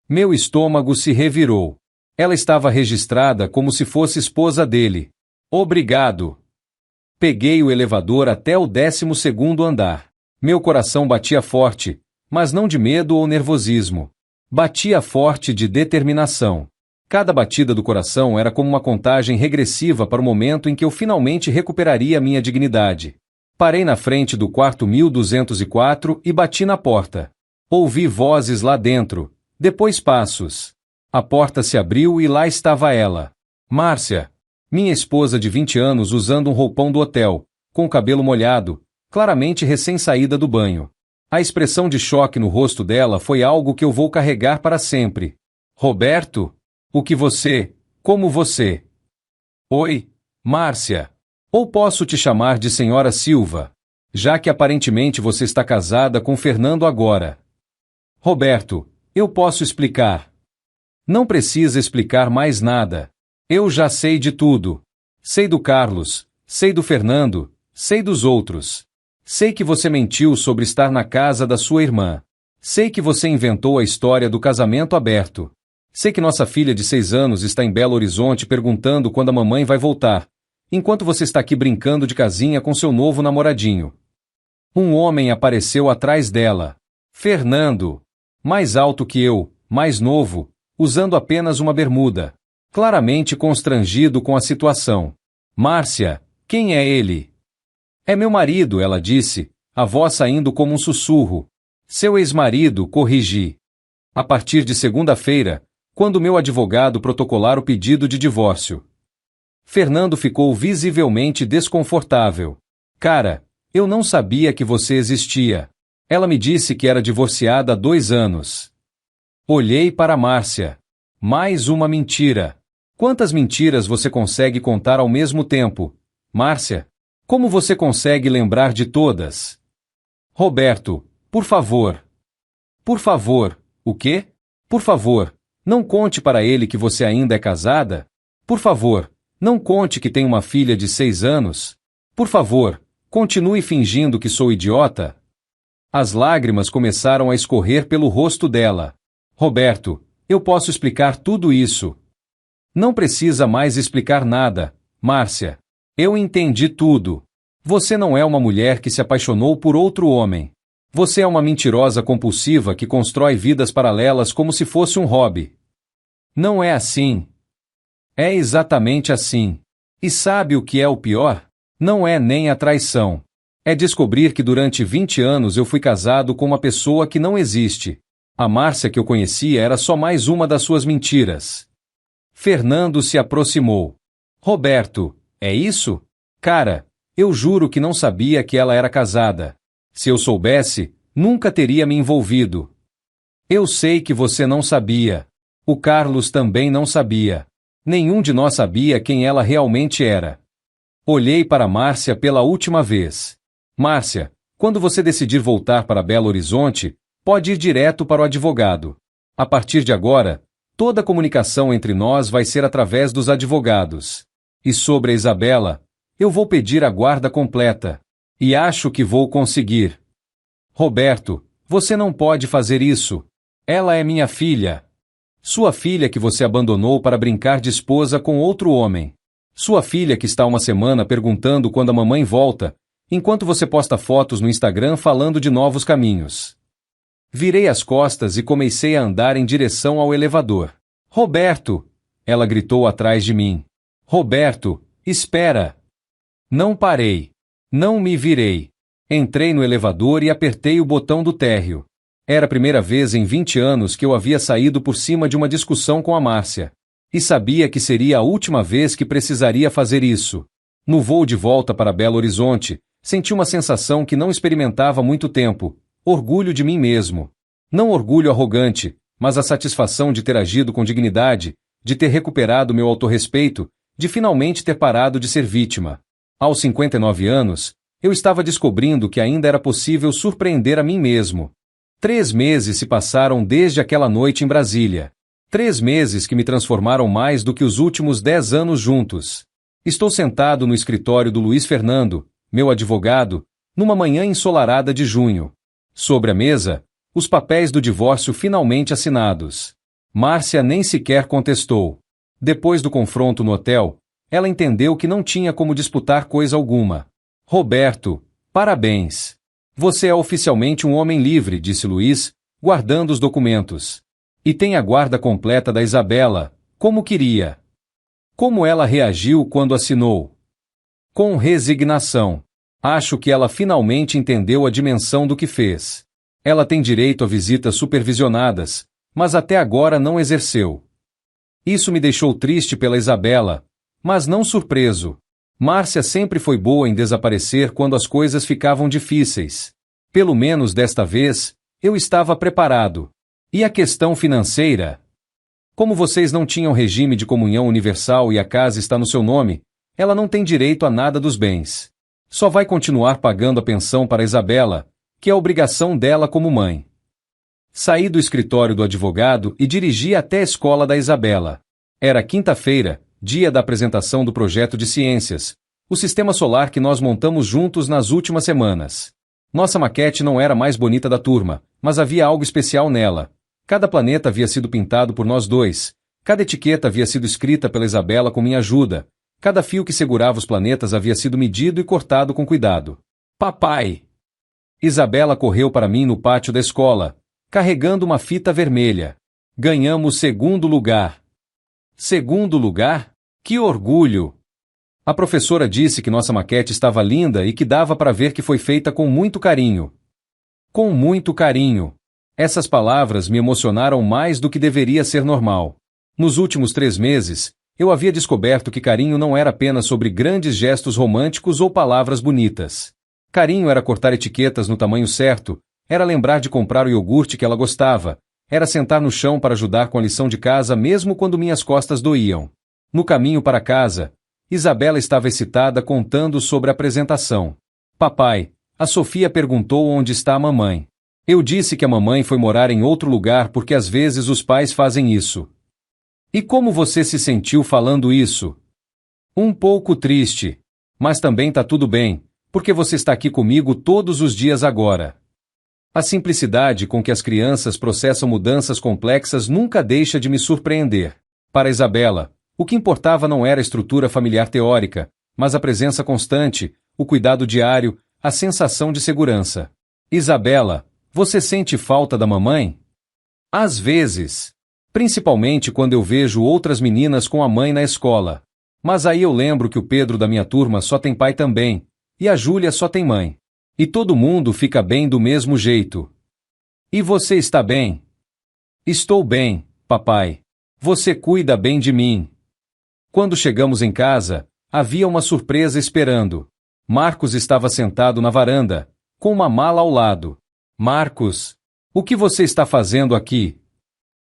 Meu estômago se revirou. Ela estava registrada como se fosse esposa dele. Obrigado. Peguei o elevador até o 12º andar. Meu coração batia forte, mas não de medo ou nervosismo. Batia forte de determinação. Cada batida do coração era como uma contagem regressiva para o momento em que eu finalmente recuperaria minha dignidade. Parei na frente do quarto 1204 e bati na porta. Ouvi vozes lá dentro, depois passos. A porta se abriu e lá estava ela. Márcia, minha esposa de 20 anos usando um roupão do hotel, com o cabelo molhado, claramente recém-saída do banho. A expressão de choque no rosto dela foi algo que eu vou carregar para sempre. Roberto? O que você? Como você? Oi, Márcia. Ou posso te chamar de Senhora Silva, já que aparentemente você está casada com Fernando agora. Roberto, eu posso explicar. Não precisa explicar mais nada. Eu já sei de tudo. Sei do Carlos, sei do Fernando, sei dos outros. Sei que você mentiu sobre estar na casa da sua irmã. Sei que você inventou a história do casamento aberto. Sei que nossa filha de 6 anos está em Belo Horizonte perguntando quando a mamãe vai voltar, enquanto você está aqui brincando de casinha com seu novo namoradinho. Um homem apareceu atrás dela. Fernando. Mais alto que eu, mais novo, usando apenas uma bermuda. Claramente constrangido com a situação. Márcia, quem é ele? É meu marido, ela disse, a voz saindo como um sussurro. Seu ex-marido, corrigi. A partir de segunda-feira, quando meu advogado protocolar o pedido de divórcio. Fernando ficou visivelmente desconfortável. Cara, eu não sabia que você existia. Ela me disse que era divorciada há 2 anos. Olhei para Márcia. Mais uma mentira. Quantas mentiras você consegue contar ao mesmo tempo? Márcia, como você consegue lembrar de todas? Roberto, por favor. Por favor, o quê? Por favor, não conte para ele que você ainda é casada? Por favor, não conte que tem uma filha de 6 anos? Por favor, continue fingindo que sou idiota? As lágrimas começaram a escorrer pelo rosto dela. Roberto, eu posso explicar tudo isso. Não precisa mais explicar nada, Márcia. Eu entendi tudo. Você não é uma mulher que se apaixonou por outro homem. Você é uma mentirosa compulsiva que constrói vidas paralelas como se fosse um hobby. Não é assim. É exatamente assim. E sabe o que é o pior? Não é nem a traição. É descobrir que durante 20 anos eu fui casado com uma pessoa que não existe. A Márcia que eu conhecia era só mais uma das suas mentiras. Fernando se aproximou. Roberto, é isso? Cara, eu juro que não sabia que ela era casada. Se eu soubesse, nunca teria me envolvido. Eu sei que você não sabia. O Carlos também não sabia. Nenhum de nós sabia quem ela realmente era. Olhei para Márcia pela última vez. Márcia, quando você decidir voltar para Belo Horizonte, pode ir direto para o advogado. A partir de agora, toda a comunicação entre nós vai ser através dos advogados. E sobre a Isabela, eu vou pedir a guarda completa. E acho que vou conseguir. Roberto, você não pode fazer isso. Ela é minha filha. Sua filha que você abandonou para brincar de esposa com outro homem. Sua filha que está uma semana perguntando quando a mamãe volta, enquanto você posta fotos no Instagram falando de novos caminhos. Virei as costas e comecei a andar em direção ao elevador. Roberto! Ela gritou atrás de mim. Roberto, espera! Não parei. Não me virei. Entrei no elevador e apertei o botão do térreo. Era a primeira vez em 20 anos que eu havia saído por cima de uma discussão com a Márcia. E sabia que seria a última vez que precisaria fazer isso. No voo de volta para Belo Horizonte, senti uma sensação que não experimentava há muito tempo. Orgulho de mim mesmo. Não orgulho arrogante, mas a satisfação de ter agido com dignidade, de ter recuperado meu autorrespeito, de finalmente ter parado de ser vítima. Aos 59 anos, eu estava descobrindo que ainda era possível surpreender a mim mesmo. 3 meses se passaram desde aquela noite em Brasília. 3 meses que me transformaram mais do que os últimos 10 anos juntos. Estou sentado no escritório do Luiz Fernando, meu advogado, numa manhã ensolarada de junho. Sobre a mesa, os papéis do divórcio finalmente assinados. Márcia nem sequer contestou. Depois do confronto no hotel, ela entendeu que não tinha como disputar coisa alguma. Roberto, parabéns. Você é oficialmente um homem livre, disse Luiz, guardando os documentos. E tem a guarda completa da Isabela, como queria. Como ela reagiu quando assinou? Com resignação. Acho que ela finalmente entendeu a dimensão do que fez. Ela tem direito a visitas supervisionadas, mas até agora não exerceu. Isso me deixou triste pela Isabela, mas não surpreso. Márcia sempre foi boa em desaparecer quando as coisas ficavam difíceis. Pelo menos desta vez, eu estava preparado. E a questão financeira? Como vocês não tinham regime de comunhão universal e a casa está no seu nome, ela não tem direito a nada dos bens. Só vai continuar pagando a pensão para Isabela, que é a obrigação dela como mãe. Saí do escritório do advogado e dirigi até a escola da Isabela. Era quinta-feira, dia da apresentação do projeto de ciências, o sistema solar que nós montamos juntos nas últimas semanas. Nossa maquete não era a mais bonita da turma, mas havia algo especial nela. Cada planeta havia sido pintado por nós dois. Cada etiqueta havia sido escrita pela Isabela com minha ajuda. Cada fio que segurava os planetas havia sido medido e cortado com cuidado. Papai! Isabela correu para mim no pátio da escola, carregando uma fita vermelha. Ganhamos segundo lugar. Segundo lugar? Que orgulho! A professora disse que nossa maquete estava linda e que dava para ver que foi feita com muito carinho. Com muito carinho. Essas palavras me emocionaram mais do que deveria ser normal. Nos últimos 3 meses, eu havia descoberto que carinho não era apenas sobre grandes gestos românticos ou palavras bonitas. Carinho era cortar etiquetas no tamanho certo, era lembrar de comprar o iogurte que ela gostava, era sentar no chão para ajudar com a lição de casa mesmo quando minhas costas doíam. No caminho para casa, Isabela estava excitada contando sobre a apresentação. Papai, a Sofia perguntou onde está a mamãe. Eu disse que a mamãe foi morar em outro lugar porque às vezes os pais fazem isso. E como você se sentiu falando isso? Um pouco triste. Mas também tá tudo bem, porque você está aqui comigo todos os dias agora. A simplicidade com que as crianças processam mudanças complexas nunca deixa de me surpreender. Para Isabela, o que importava não era a estrutura familiar teórica, mas a presença constante, o cuidado diário, a sensação de segurança. Isabela, você sente falta da mamãe? Às vezes. Principalmente quando eu vejo outras meninas com a mãe na escola. Mas aí eu lembro que o Pedro da minha turma só tem pai também, e a Júlia só tem mãe. E todo mundo fica bem do mesmo jeito. E você está bem? Estou bem, papai. Você cuida bem de mim. Quando chegamos em casa, havia uma surpresa esperando. Marcos estava sentado na varanda, com uma mala ao lado. Marcos, o que você está fazendo aqui?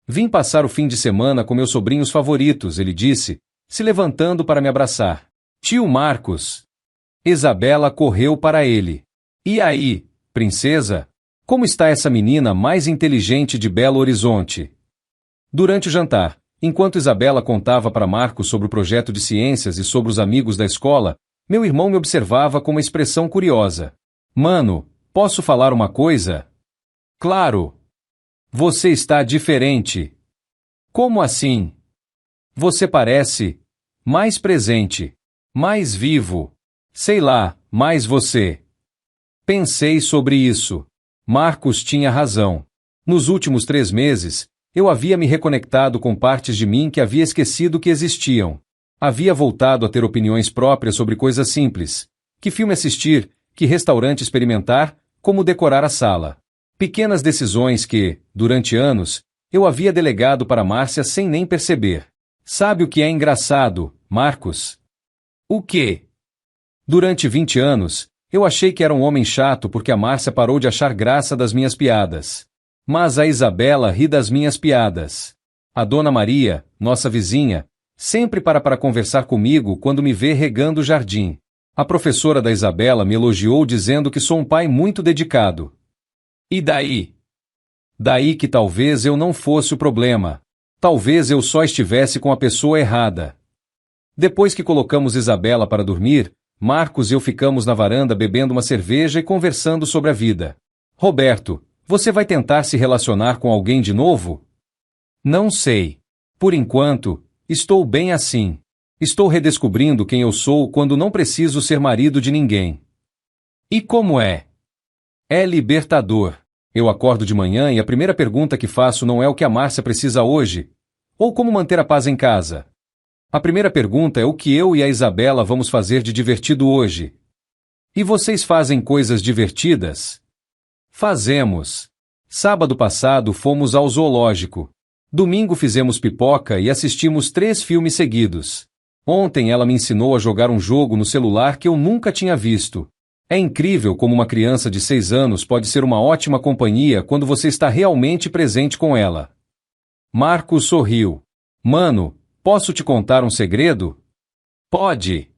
Vim passar o fim de semana com meus sobrinhos favoritos, ele disse, se levantando para me abraçar. Tio Marcos. Isabela correu para ele. E aí, princesa? Como está essa menina mais inteligente de Belo Horizonte? Durante o jantar, enquanto Isabela contava para Marcos sobre o projeto de ciências e sobre os amigos da escola, meu irmão me observava com uma expressão curiosa. Mano, posso falar uma coisa? Claro. Você está diferente. Como assim? Você parece mais presente, mais vivo, sei lá, mais você. Pensei sobre isso. Marcos tinha razão. Nos últimos 3 meses, eu havia me reconectado com partes de mim que havia esquecido que existiam. Havia voltado a ter opiniões próprias sobre coisas simples. Que filme assistir, que restaurante experimentar, como decorar a sala. Pequenas decisões que, durante anos, eu havia delegado para Márcia sem nem perceber. Sabe o que é engraçado, Marcos? O quê? Durante 20 anos, eu achei que era um homem chato porque a Márcia parou de achar graça das minhas piadas. Mas a Isabela ri das minhas piadas. A Dona Maria, nossa vizinha, sempre para conversar comigo quando me vê regando o jardim. A professora da Isabela me elogiou dizendo que sou um pai muito dedicado. E daí? Daí que talvez eu não fosse o problema. Talvez eu só estivesse com a pessoa errada. Depois que colocamos Isabela para dormir, Marcos e eu ficamos na varanda bebendo uma cerveja e conversando sobre a vida. Roberto, você vai tentar se relacionar com alguém de novo? Não sei. Por enquanto, estou bem assim. Estou redescobrindo quem eu sou quando não preciso ser marido de ninguém. E como é? É libertador. Eu acordo de manhã e a primeira pergunta que faço não é o que a Márcia precisa hoje, ou como manter a paz em casa. A primeira pergunta é o que eu e a Isabela vamos fazer de divertido hoje. E vocês fazem coisas divertidas? Fazemos. Sábado passado fomos ao zoológico. Domingo fizemos pipoca e assistimos 3 filmes seguidos. Ontem ela me ensinou a jogar um jogo no celular que eu nunca tinha visto. É incrível como uma criança de 6 anos pode ser uma ótima companhia quando você está realmente presente com ela. Marcos sorriu. Mano, posso te contar um segredo? Pode.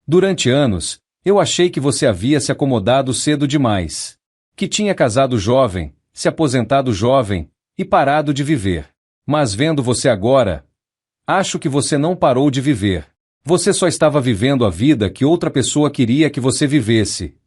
Durante anos, eu achei que você havia se acomodado cedo demais. Que tinha casado jovem, se aposentado jovem e parado de viver. Mas vendo você agora, acho que você não parou de viver. Você só estava vivendo a vida que outra pessoa queria que você vivesse.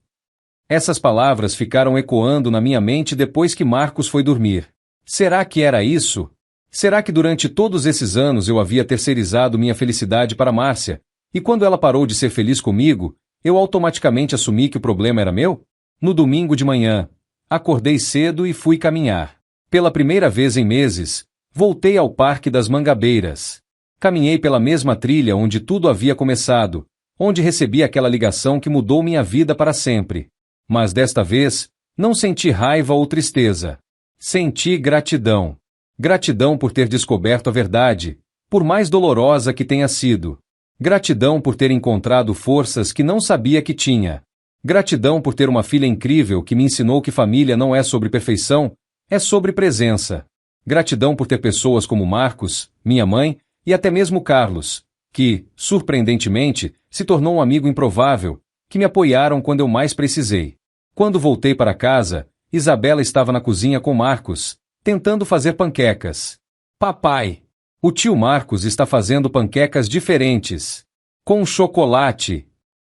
Essas palavras ficaram ecoando na minha mente depois que Marcos foi dormir. Será que era isso? Será que durante todos esses anos eu havia terceirizado minha felicidade para Márcia, e quando ela parou de ser feliz comigo, eu automaticamente assumi que o problema era meu? No domingo de manhã, acordei cedo e fui caminhar. Pela primeira vez em meses, voltei ao Parque das Mangabeiras. Caminhei pela mesma trilha onde tudo havia começado, onde recebi aquela ligação que mudou minha vida para sempre. Mas desta vez, não senti raiva ou tristeza. Senti gratidão. Gratidão por ter descoberto a verdade, por mais dolorosa que tenha sido. Gratidão por ter encontrado forças que não sabia que tinha. Gratidão por ter uma filha incrível que me ensinou que família não é sobre perfeição, é sobre presença. Gratidão por ter pessoas como Marcos, minha mãe, e até mesmo Carlos, que, surpreendentemente, se tornou um amigo improvável, que me apoiaram quando eu mais precisei. Quando voltei para casa, Isabela estava na cozinha com Marcos, tentando fazer panquecas. Papai, o tio Marcos está fazendo panquecas diferentes. Com chocolate.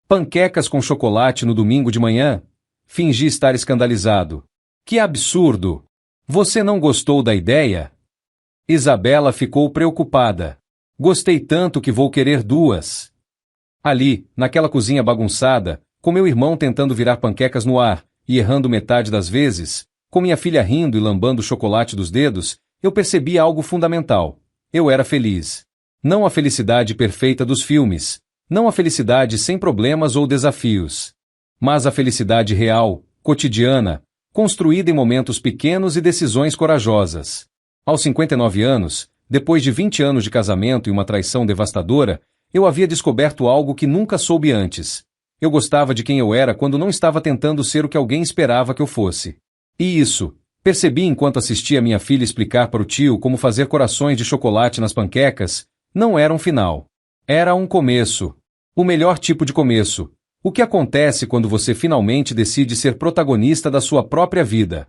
Panquecas com chocolate no domingo de manhã? Fingi estar escandalizado. Que absurdo! Você não gostou da ideia? Isabela ficou preocupada. Gostei tanto que vou querer duas. Ali, naquela cozinha bagunçada, com meu irmão tentando virar panquecas no ar e errando metade das vezes, com minha filha rindo e lambando o chocolate dos dedos, eu percebi algo fundamental. Eu era feliz. Não a felicidade perfeita dos filmes, não a felicidade sem problemas ou desafios, mas a felicidade real, cotidiana, construída em momentos pequenos e decisões corajosas. Aos 59 anos, depois de 20 anos de casamento e uma traição devastadora, eu havia descoberto algo que nunca soube antes. Eu gostava de quem eu era quando não estava tentando ser o que alguém esperava que eu fosse. E isso, percebi enquanto assistia minha filha explicar para o tio como fazer corações de chocolate nas panquecas, não era um final. Era um começo. O melhor tipo de começo. O que acontece quando você finalmente decide ser protagonista da sua própria vida?